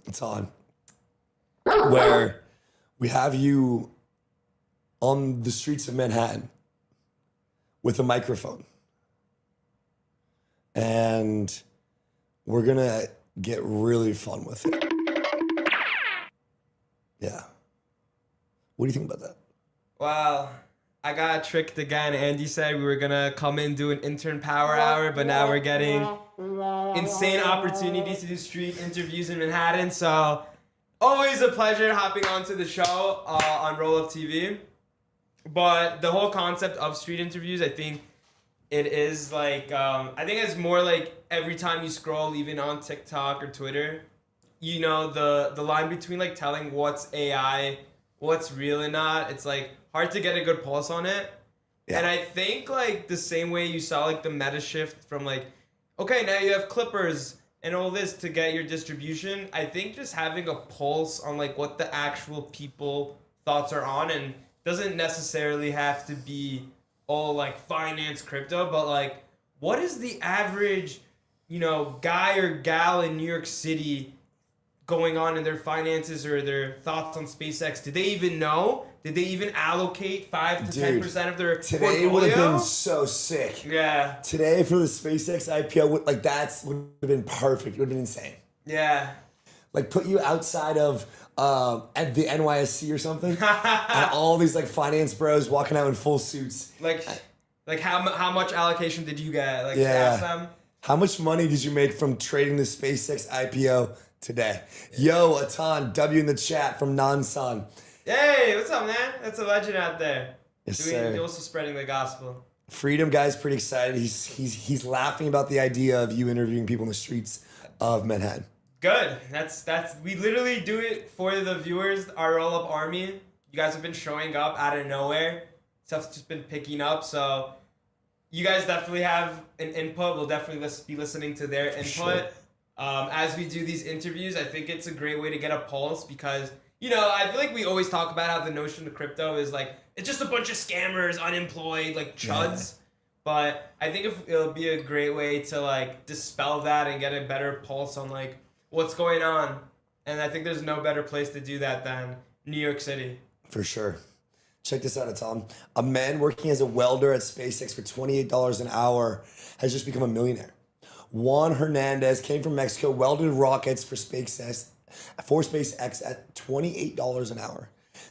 It's on. Where we have you on the streets of Manhattan with a microphone. And we're going to get really fun with it. Yeah. What do you think about that? Well, I got tricked again. Andy said we were going to come in, do an intern power hour, but now we're getting insane opportunities to do street interviews in Manhattan. So, always a pleasure hopping onto the show on Rollup TV. But the whole concept of street interviews, I think it is like, I think it's more like every time you scroll, even on TikTok or Twitter, you know, the line between like telling what's AI, what's real and not, it's like hard to get a good pulse on it. Yeah. And I think like the same way you saw like the meta shift from like, okay, now you have clippers and all this to get your distribution. I think just having a pulse on like what the actual people thoughts are on, and doesn't necessarily have to be all like finance, crypto, but like what is the average, you know, guy or gal in New York City going on in their finances or their thoughts on SpaceX? Did they even know? Did they even allocate 5 to 10% of their today portfolio? Would have been so sick. Yeah. Today for the SpaceX IPO, like that's would have been perfect. It would have been insane. Yeah. Like put you outside of at the NYSC or something, and all these like finance bros walking out in full suits. Like how much allocation did you get? Like yeah. ask them. How much money did you make from trading the SpaceX IPO today? Yo, a ton. W in the chat from Nansan. Hey, what's up, man? That's a legend out there. Yes, sir. Also spreading the gospel. Freedom guy's pretty excited. He's laughing about the idea of you interviewing people in the streets of Manhattan. Good. That's we literally do it for the viewers, our Rollup army. You guys have been showing up out of nowhere. Stuff's just been picking up, so you guys definitely have an input. We'll definitely be listening to their input. Sure. As we do these interviews, I think it's a great way to get a pulse because, you know, I feel like we always talk about how the notion of crypto is like, it's just a bunch of scammers, unemployed, like chuds. Yeah. But I think it'll be a great way to like dispel that and get a better pulse on like what's going on. And I think there's no better place to do that than New York City. For sure. Check this out, Tom. A man working as a welder at SpaceX for $28 an hour has just become a millionaire. Juan Hernandez came from Mexico, welded rockets for SpaceX at $28 an hour.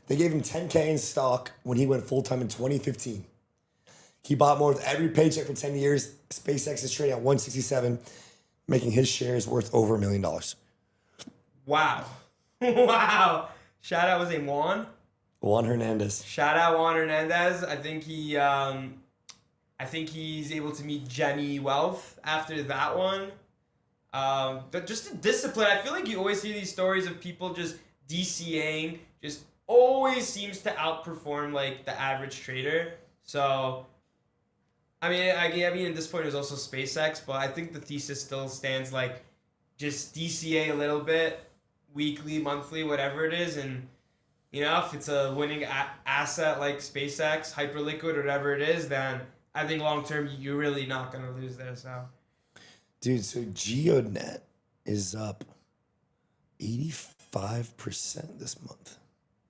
They gave him $10K in stock when he went full-time in 2015. He bought more with every paycheck for 10 years. SpaceX is trading at $167, making his shares worth over $1 million. Wow. Wow. Shout out, was it Juan? Juan Hernandez. Shout out Juan Hernandez. I think he's able to meet Jenny Wealth after that one. But just the discipline. I feel like you always hear these stories of people just DCAing, just always seems to outperform like the average trader. So, I mean, at this point it was also SpaceX, but I think the thesis still stands like just DCA a little bit, weekly, monthly, whatever it is, and you know, if it's a winning asset like SpaceX, Hyperliquid, whatever it is, then I think long term you're really not gonna lose there. So, dude, so GeoNet is up 85% this month.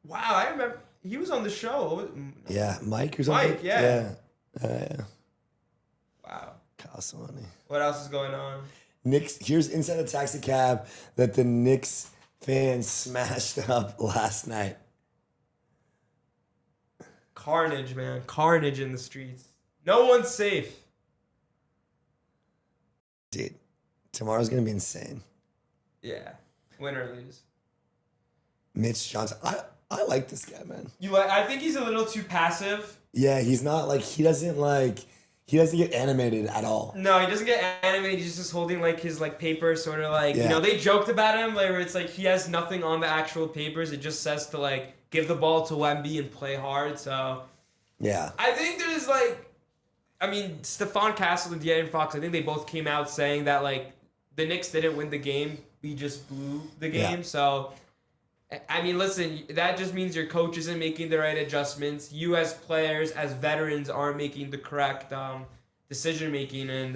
Wow, I remember he was on the show. Yeah, Mike was on. Mike, yeah. Wow. Cost money. What else is going on? Knicks. Here's inside a taxi cab that the Knicks fans smashed up last night. Carnage, man. Carnage in the streets. No one's safe. Dude, tomorrow's going to be insane. Yeah. Win or lose. Mitch Johnson. I like this guy, man. I think he's a little too passive. Yeah, he's not like, he doesn't get animated at all. No, he doesn't get animated. He's just holding like his like paper, sort of like, you know, they joked about him where it's like he has nothing on the actual papers. It just says to like give the ball to Wemby and play hard. So yeah, I think there's like, I mean, Stephon Castle and De'Aaron Fox, I think they both came out saying that, like, the Knicks didn't win the game. We just blew the game. Yeah. So, I mean, listen, that just means your coach isn't making the right adjustments. You as players, as veterans, aren't making the correct decision-making. And,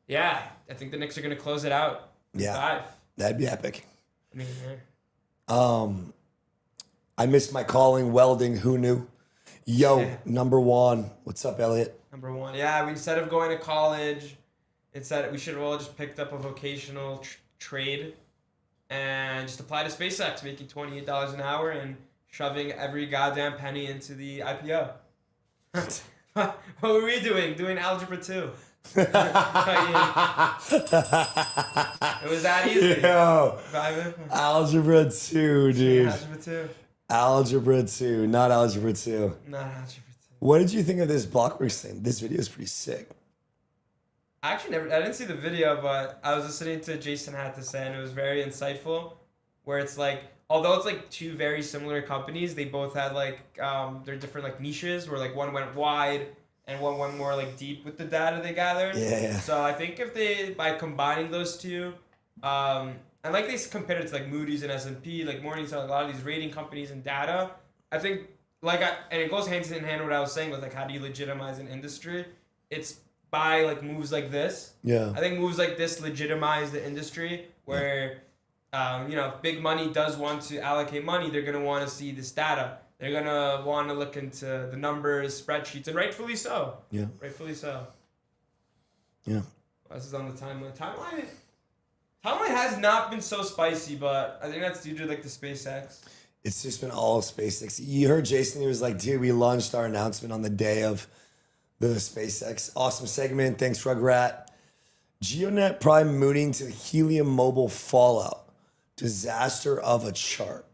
yeah, I think the Knicks are going to close it out. Yeah. 5. That'd be epic. I mean, yeah. I missed my calling, welding. Who knew? Yo, Yeah. number one. What's up, Elliot? Number 1. Yeah, instead of going to college, we should have all just picked up a vocational trade and just apply to SpaceX, making $28 an hour and shoving every goddamn penny into the IPO. What were we doing? Doing Algebra 2. It was that easy. Yo, Algebra 2, dude. Algebra 2. Algebra 2, not Algebra 2. Not Algebra 2. What did you think of this Blockworks thing? This video is pretty sick. I actually I didn't see the video, but I was listening to Jason had to say, and it was very insightful. Where it's like, although it's like two very similar companies, they both had like their different like niches. Where like one went wide and one went more like deep with the data they gathered. Yeah. So I think if they by combining those two, and like they compared it to like Moody's and S&P, like Morningstar, a lot of these rating companies and data. I think and it goes hand in hand with what I was saying with like how do you legitimize an industry? It's by like moves like this. Yeah. I think moves like this legitimize the industry where, if big money does want to allocate money, they're going to want to see this data. They're going to want to look into the numbers, spreadsheets, and rightfully so. Yeah. Rightfully so. Yeah. This is on the timeline. Timeline has not been so spicy, but I think that's due to like the SpaceX. It's just been all SpaceX. You heard Jason, he was like, dude, we launched our announcement on the day of the SpaceX. Awesome segment. Thanks, Rugrat. GeoNet Prime mooting to Helium Mobile fallout. Disaster of a chart.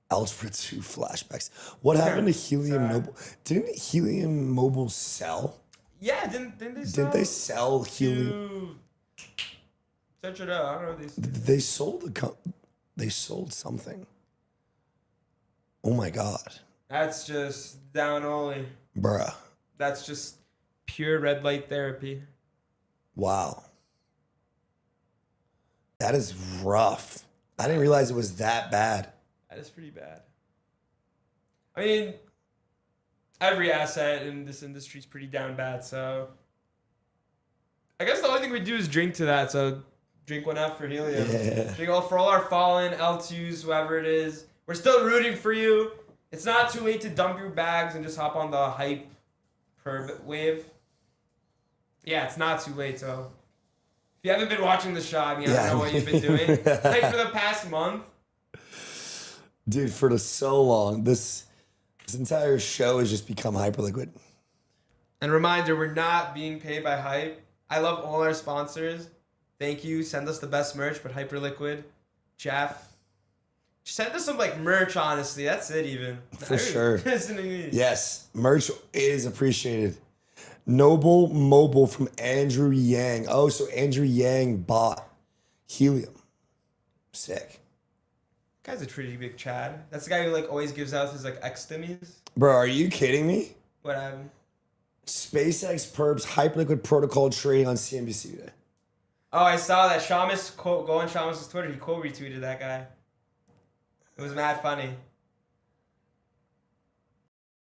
Algebra 2 flashbacks. What happened to Helium Mobile? Didn't Helium Mobile sell? Yeah, didn't they sell? Didn't they sell Helium? Search it out. I don't know what They sold they sold something. Oh my God. That's just down only. Bruh. That's just pure red light therapy. Wow. That is rough. I didn't realize it was that bad. That is pretty bad. I mean, every asset in this industry is pretty down bad, so I guess the only thing we do is drink to that, so drink one out for Helium. Yeah. Drink all for all our fallen L2s, whoever it is. We're still rooting for you. It's not too late to dump your bags and just hop on the hype PURR wave. Yeah, it's not too late, so if you haven't been watching the show, I mean, I don't know what you've been doing. Like for the past month. Dude, for so long, this entire show has just become Hyperliquid. And reminder, we're not being paid by Hype. I love all our sponsors. Thank you. Send us the best merch, but Hyperliquid, Jeff. Send us some like merch, honestly. That's it even. For sure. Listen to me. Yes, merch is appreciated. Noble Mobile from Andrew Yang. Oh, so Andrew Yang bought Helium. Sick. Guy's a pretty big Chad. That's the guy who like always gives out his like X-stimmies. Bro, are you kidding me? What happened? SpaceX Perps Hyperliquid Protocol trading on CNBC today. Oh, I saw that. Shamus go on Shamus' Twitter. He quote retweeted that guy. It was mad funny.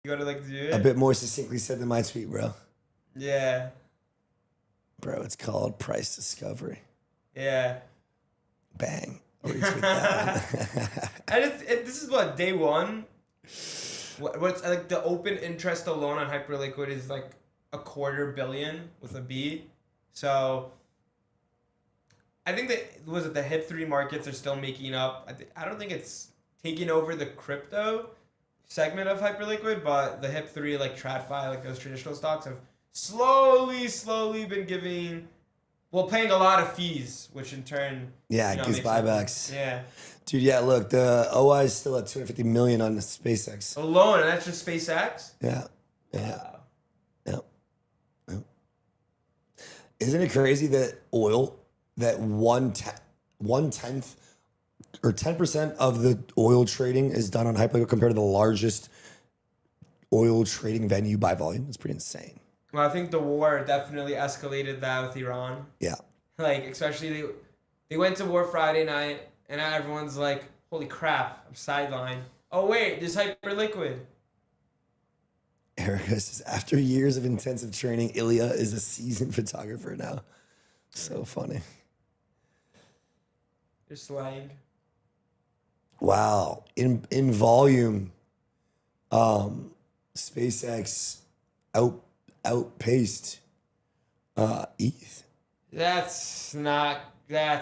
You gotta like do it. A bit more succinctly said than my tweet, bro. Yeah. Bro, it's called Price Discovery. Yeah. Bang. Retweet that. And this is what, day one? What's like the open interest alone on Hyperliquid is like $250 million with a B. So I think that the HIP3 markets are still making up. I don't think it's taking over the crypto segment of Hyperliquid, but the HIP3 like TradFi, like those traditional stocks have slowly been paying a lot of fees, which in turn gives buybacks. Yeah. Dude, yeah, look, the OI is still at $250 million on the SpaceX. Alone, and that's just SpaceX? Yeah. Wow. Yeah. Isn't it crazy that oil, that 1/10 or 10% of the oil trading is done on Hyperliquid compared to the largest oil trading venue by volume? It's pretty insane. Well, I think the war definitely escalated that with Iran. Yeah. Like, especially they went to war Friday night, and now everyone's like, holy crap, I'm sidelined. Oh, wait, there's Hyperliquid. Erica says, after years of intensive training, Ilya is a seasoned photographer now. So funny. There's slang. Wow. In volume, SpaceX outpaced ETH. That's not good.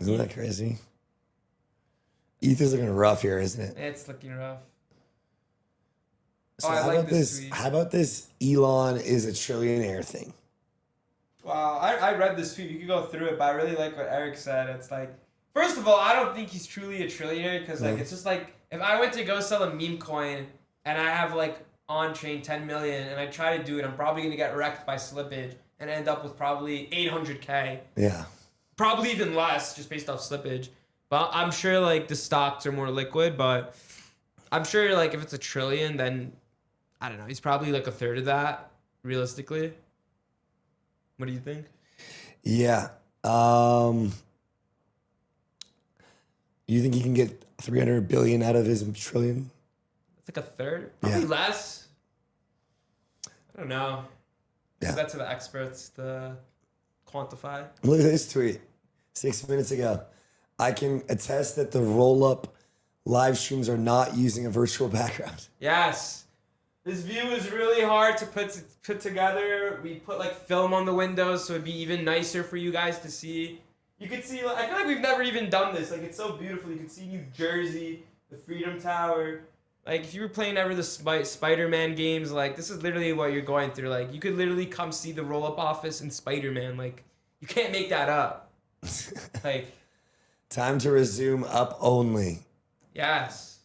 Isn't that crazy? ETH is looking rough here, isn't it? It's looking rough. So I how like about this tweet. How about this Elon is a trillionaire thing? Wow, I read this tweet. You could go through it, but I really like what Eric said. It's like, first of all, I don't think he's truly a trillionaire because like it's just like if I went to go sell a meme coin and I have like on chain 10 million and I try to do it, I'm probably gonna get wrecked by slippage and end up with probably 800K. Yeah. Probably even less just based off slippage. But I'm sure like the stocks are more liquid, but I'm sure like if it's a trillion, then I don't know. He's probably like a third of that, realistically. What do you think? Yeah. You think he can get 300 billion out of his trillion? It's like a third, probably less. I don't know. Yeah. That's to the experts to quantify. Look at this tweet 6 minutes ago. I can attest that the Rollup live streams are not using a virtual background. Yes. This view is really hard to put together. We put like film on the windows so it'd be even nicer for you guys to see. You could see, I feel like we've never even done this. Like, it's so beautiful. You can see New Jersey, the Freedom Tower. Like, if you were playing ever the Spider-Man games, like, this is literally what you're going through. Like, you could literally come see the roll-up office in Spider-Man. Like, you can't make that up. Like, Time to resume up only. yes.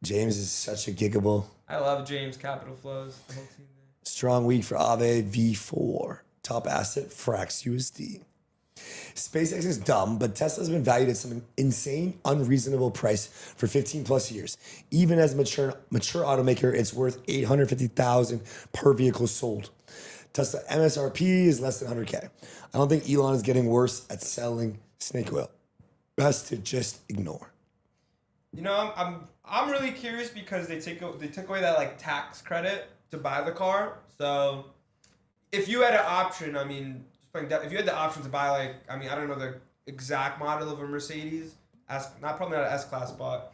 James is such a giggable. I love James Capital Flows. The whole team there. Strong week for Aave V4. Top asset, Frax USD. SpaceX is dumb, but Tesla's been valued at some insane, unreasonable price for 15 plus years. Even as a mature automaker, it's worth $850,000 per vehicle sold. Tesla MSRP is less than 100K. I don't think Elon is getting worse at selling snake oil. Best to just ignore. You know, I'm really curious because they took away that like tax credit to buy the car. So if you had an option, I mean, if you had the option to buy like, I mean, I don't know the exact model of a Mercedes, probably not an S-Class, but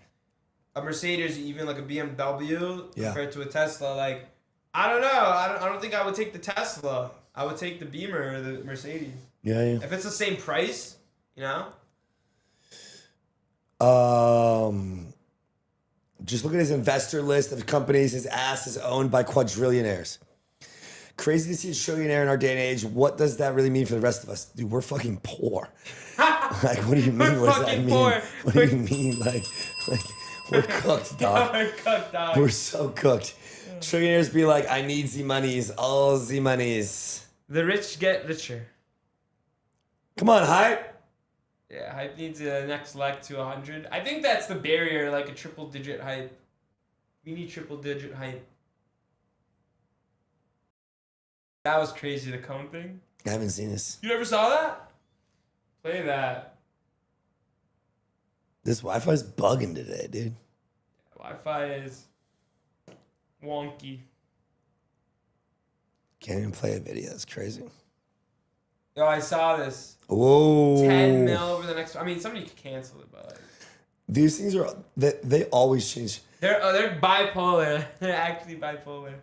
a Mercedes, even like a BMW compared to a Tesla, like, I don't know. I don't think I would take the Tesla. I would take the Beamer or the Mercedes. Yeah. If it's the same price, you know? Just look at his investor list of companies. His ass is owned by quadrillionaires. Crazy to see a trillionaire in our day and age. What does that really mean for the rest of us? Dude, we're fucking poor. Like, what do you mean? What does that mean? Poor. What do you mean? Like we're cooked, dog. We're cooked, dog. We're so cooked. Trillionaires be like, I need the monies, all the monies. The rich get richer. Come on, Hype. Yeah, Hype needs a next leg to 100. I think that's the barrier, like a triple-digit Hype. We need triple-digit Hype. That was crazy, the cone thing. I haven't seen this. You never saw that? Play that. This Wi-Fi's bugging today, dude. Wi-Fi is wonky. Can't even play a video. It's crazy. Yo, I saw this. Whoa. 10 mil over the next... I mean, somebody could cancel it, but... Like, these things are... They always change. They're bipolar. They're actually bipolar.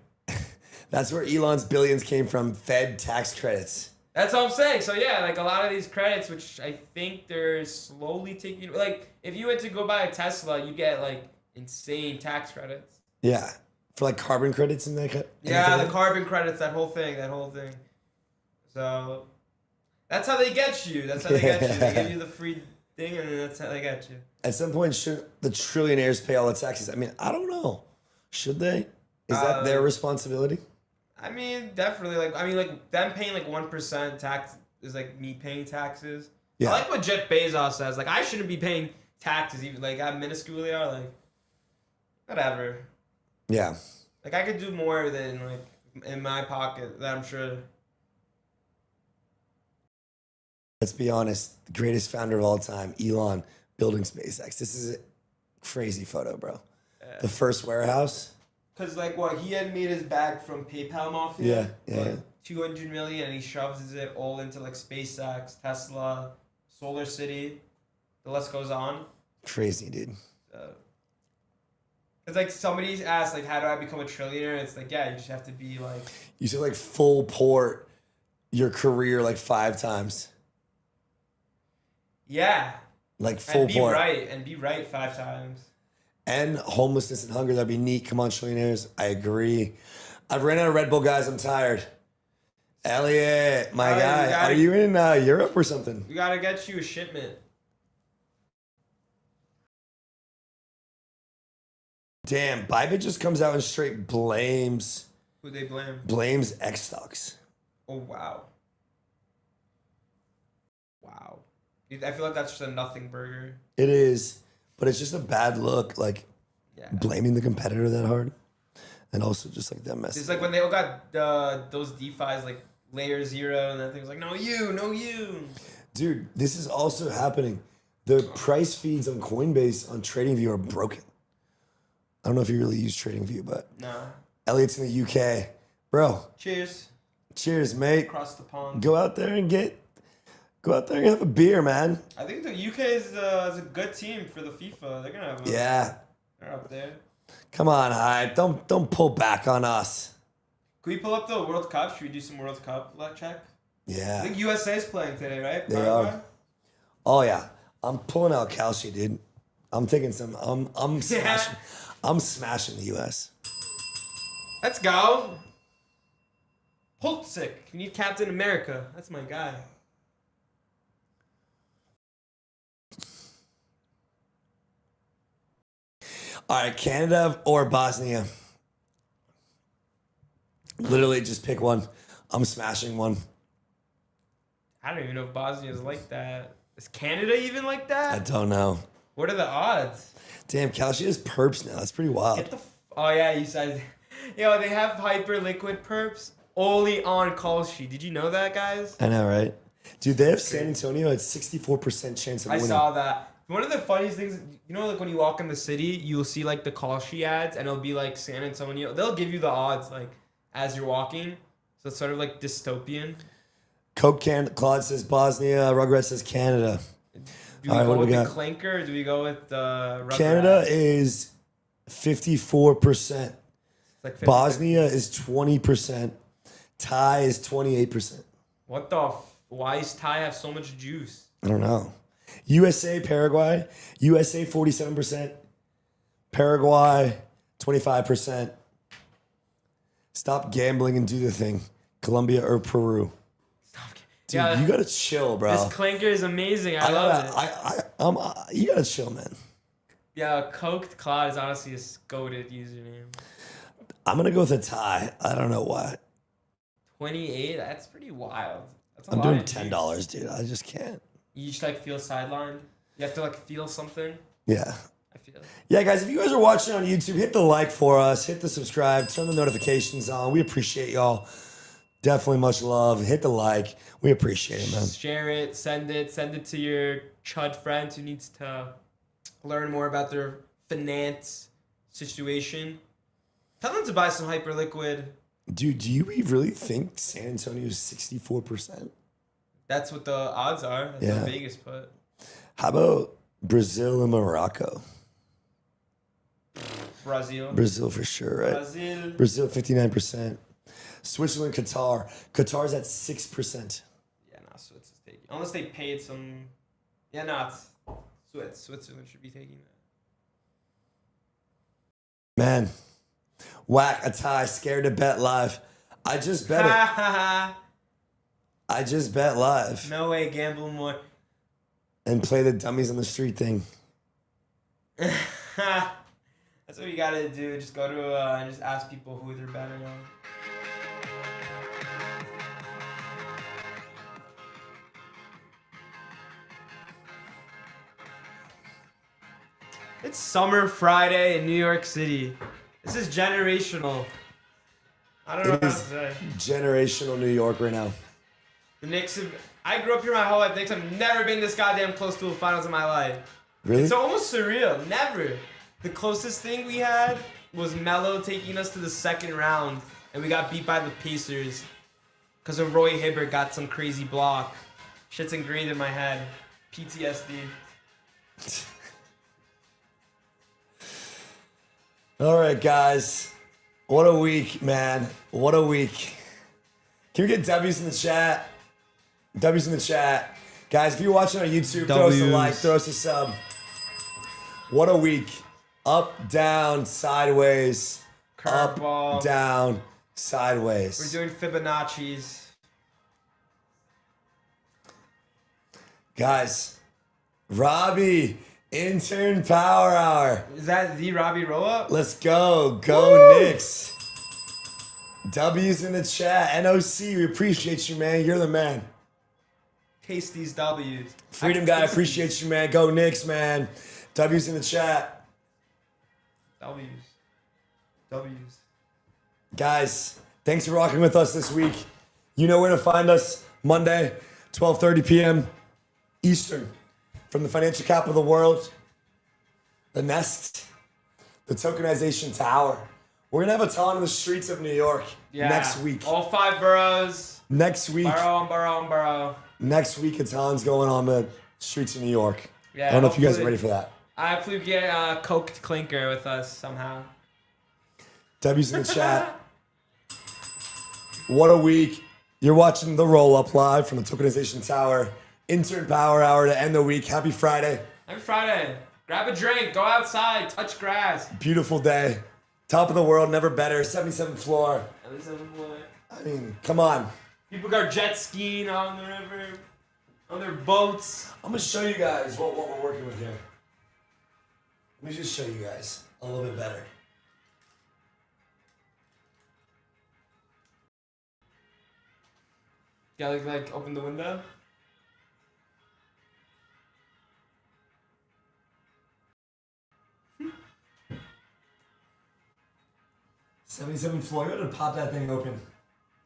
That's where Elon's billions came from. Fed tax credits. That's what I'm saying. So yeah, like a lot of these credits, which I think they're slowly taking... Like, if you went to go buy a Tesla, you get, like, insane tax credits. Yeah. For, like, carbon credits and that. Yeah, the carbon credits, that whole thing. So... That's how they get you. They give you the free thing, and that's how they get you. At some point, should the trillionaires pay all the taxes? I mean, I don't know. Should they? Is that their responsibility? I mean, definitely. Like them paying like 1% tax is like me paying taxes. Yeah. I like what Jeff Bezos says. Like, I shouldn't be paying taxes, even like how minuscule they are. Like, whatever. Yeah. Like I could do more than like in my pocket that I'm sure. Let's be honest. The greatest founder of all time, Elon, building SpaceX. This is a crazy photo, bro. The first warehouse. Cause like what he had made his bag from PayPal Mafia. Yeah. 200 million, and he shoves it all into like SpaceX, Tesla, Solar City. The list goes on. Crazy, dude. It's like somebody's asked, like, how do I become a trillionaire? It's like, yeah, you just have to be like. You should like full port your career like 5 times. Yeah. Like full port. And be right 5 times. And homelessness and hunger, that'd be neat. Come on, trillionaires. I agree. I've ran out of Red Bull, guys. I'm tired. Elliot, my guy. Are you in Europe or something? We gotta get you a shipment. Damn, Bybit just comes out and straight blames. Who they blame? Blames X stocks. Oh, wow. Wow. I feel like that's just a nothing burger. It is, but it's just a bad look. Like, blaming the competitor that hard. And also just like that mess. It's like when they all got those DeFis, like layer 0, and that thing's like, no you. Dude, this is also happening. The price feeds on Coinbase on TradingView are broken. I don't know if you really use TradingView, but no. Elliot's in the UK. Bro. Cheers, mate. Across the pond. Go out there and have a beer, man. I think the UK is a good team for the FIFA. They're gonna have they're up there. Come on, Hype. Don't pull back on us. Can we pull up the World Cup? Should we do some World Cup check? Yeah. I think USA is playing today, right? They are. Oh yeah. I'm pulling out Kalshi, dude. I'm taking some. I'm smashing. I'm smashing the US. Let's go. Pulisic. You need Captain America. That's my guy. All right, Canada or Bosnia? Literally, just pick one. I'm smashing one. I don't even know if Bosnia is like that. Is Canada even like that? I don't know. What are the odds? Damn, Kalshi has perps now. That's pretty wild. Oh yeah, you said. Yo, they have hyper liquid perps only on Kalshi. Did you know that, guys? I know, right? Dude, they have San Antonio at 64% chance of winning. I saw that. One of the funniest things, you know, like when you walk in the city, you'll see like the Kalshi ads, and it'll be like San Antonio. They'll give you the odds like as you're walking, so it's sort of like dystopian. Claude says Bosnia. Rugrat says Canada. Do we go with the clinker, or do we go with Rugrat? Canada is 54%. Like Bosnia is 20%. Thai is 28%. What the? Why does Thai have so much juice? I don't know. USA, Paraguay. USA 47%. Paraguay 25%. Stop gambling and do the thing. Colombia or Peru. Dude, you gotta chill, bro. This clinker is amazing. I love it. You gotta chill, man. Yeah, Coked Claude is honestly a goated username. I'm gonna go with a tie. I don't know why. 28. That's pretty wild. That's a I'm lot doing of $10, dude. I just can't. You just like feel sidelined. You have to like feel something. Yeah. I feel. Yeah, guys. If you guys are watching on YouTube, hit the like for us. Hit the subscribe. Turn the notifications on. We appreciate y'all. Definitely much love. Hit the like. We appreciate it, man. Share it. Send it to your chud friends who needs to learn more about their finance situation. Tell them to buy some Hyperliquid. Dude, do you really think San Antonio is 64%? That's what the odds are. That's what Vegas put. How about Brazil and Morocco? Brazil for sure, right? Brazil 59%. Switzerland, Qatar. Qatar's at 6%. Yeah, no, Switzerland is taking. Unless they paid some. Yeah, no, it's Switzerland should be taking that. Man, whack a tie. Scared to bet live. I just bet it. I just bet live. No way, gamble more. And play the dummies on the street thing. That's what you gotta do. Just go to and just ask people who they're betting on. It's Summer Friday in New York City. This is generational. I don't know It what is to say. generational New York right now. The Knicks have, I grew up here my whole life. The Knicks have never been this goddamn close to the finals in my life. Really? It's almost surreal. Never. The closest thing we had was Melo taking us to the second round, and we got beat by the Pacers because of Roy Hibbert got some crazy block. Shit's ingrained in my head. PTSD. All right, guys. What a week, man. What a week. Can we get W's in the chat? W's in the chat. Guys, if you're watching on YouTube, throw us a like, throw us a sub. What a week. Up, down, sideways. Curveball. Up, down, sideways. We're doing Fibonacci's. Guys, Robbie, Intern Power Hour. Is that the Robbie Rollup? Let's go. Go Knicks. W's in the chat. NOC, we appreciate you, man. You're the man. Taste these W's. Freedom Guy, appreciate you, man. Go Knicks, man. W's in the chat. W's. W's. Guys, thanks for rocking with us this week. You know where to find us. Monday, 12:30 p.m. Eastern. From the financial capital of the world, the Nest, the tokenization tower. We're going to have a ton in the streets of New York next week. All 5 boroughs. Next week. Borough. Next week, a ton's going on the streets of New York. Yeah, I don't know if you guys are ready for that. I hopefully we get a coked clinker with us somehow. W's in the chat. What a week. You're watching the Rollup live from the Tokenization Tower. Intern Power Hour to end the week. Happy Friday. Happy Friday. Grab a drink. Go outside. Touch grass. Beautiful day. Top of the world, never better. 77th floor. I mean, come on. People got jet skiing on the river, on their boats. I'm going to show you guys what we're working with here. Let me just show you guys a little bit better. Gotta like open the window. '77th floor. You gotta pop that thing open.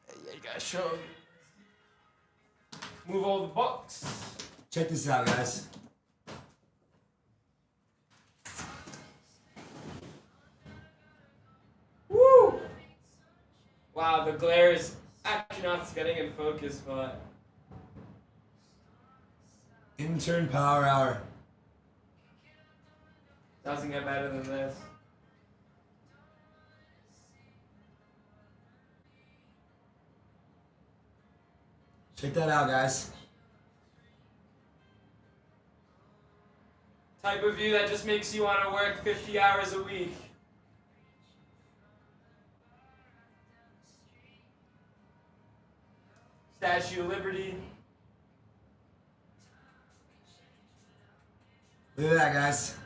Yeah, you gotta show. Move all the books. Check this out, guys. Woo! Wow, the glare is actually not getting in focus, but Intern Power Hour. doesn't get better than this. Check that out, guys. Type of view that just makes you want to work 50 hours a week. Statue of Liberty. Look at that, guys.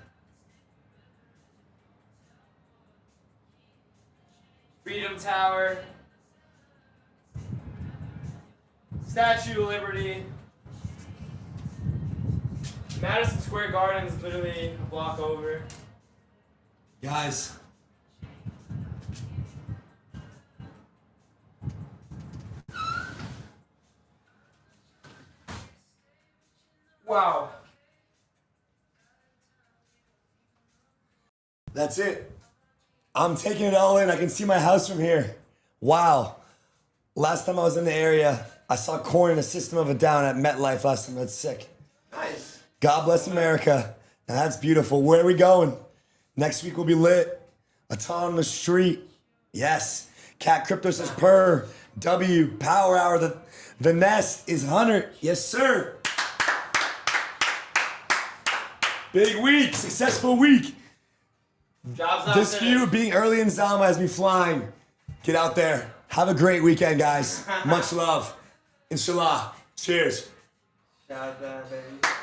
Freedom Tower. Statue of Liberty. Madison Square Garden is literally a block over. Guys. Wow. That's it. I'm taking it all in. I can see my house from here. Wow. Last time I was in the area, I saw Korn in a System of a Down at MetLife last time. That's sick. Nice. God bless America. Now that's beautiful. Where are we going? Next week will be lit. A ton on the street. Yes. Cat Crypto says PURR. W. Power Hour. The Nest is Hunter. Yes, sir. Big week. Successful week. Job's not This finished. view being early in Zama has me flying. Get out there. Have a great weekend, guys. Much love. Inshallah. Cheers. Shout out, baby.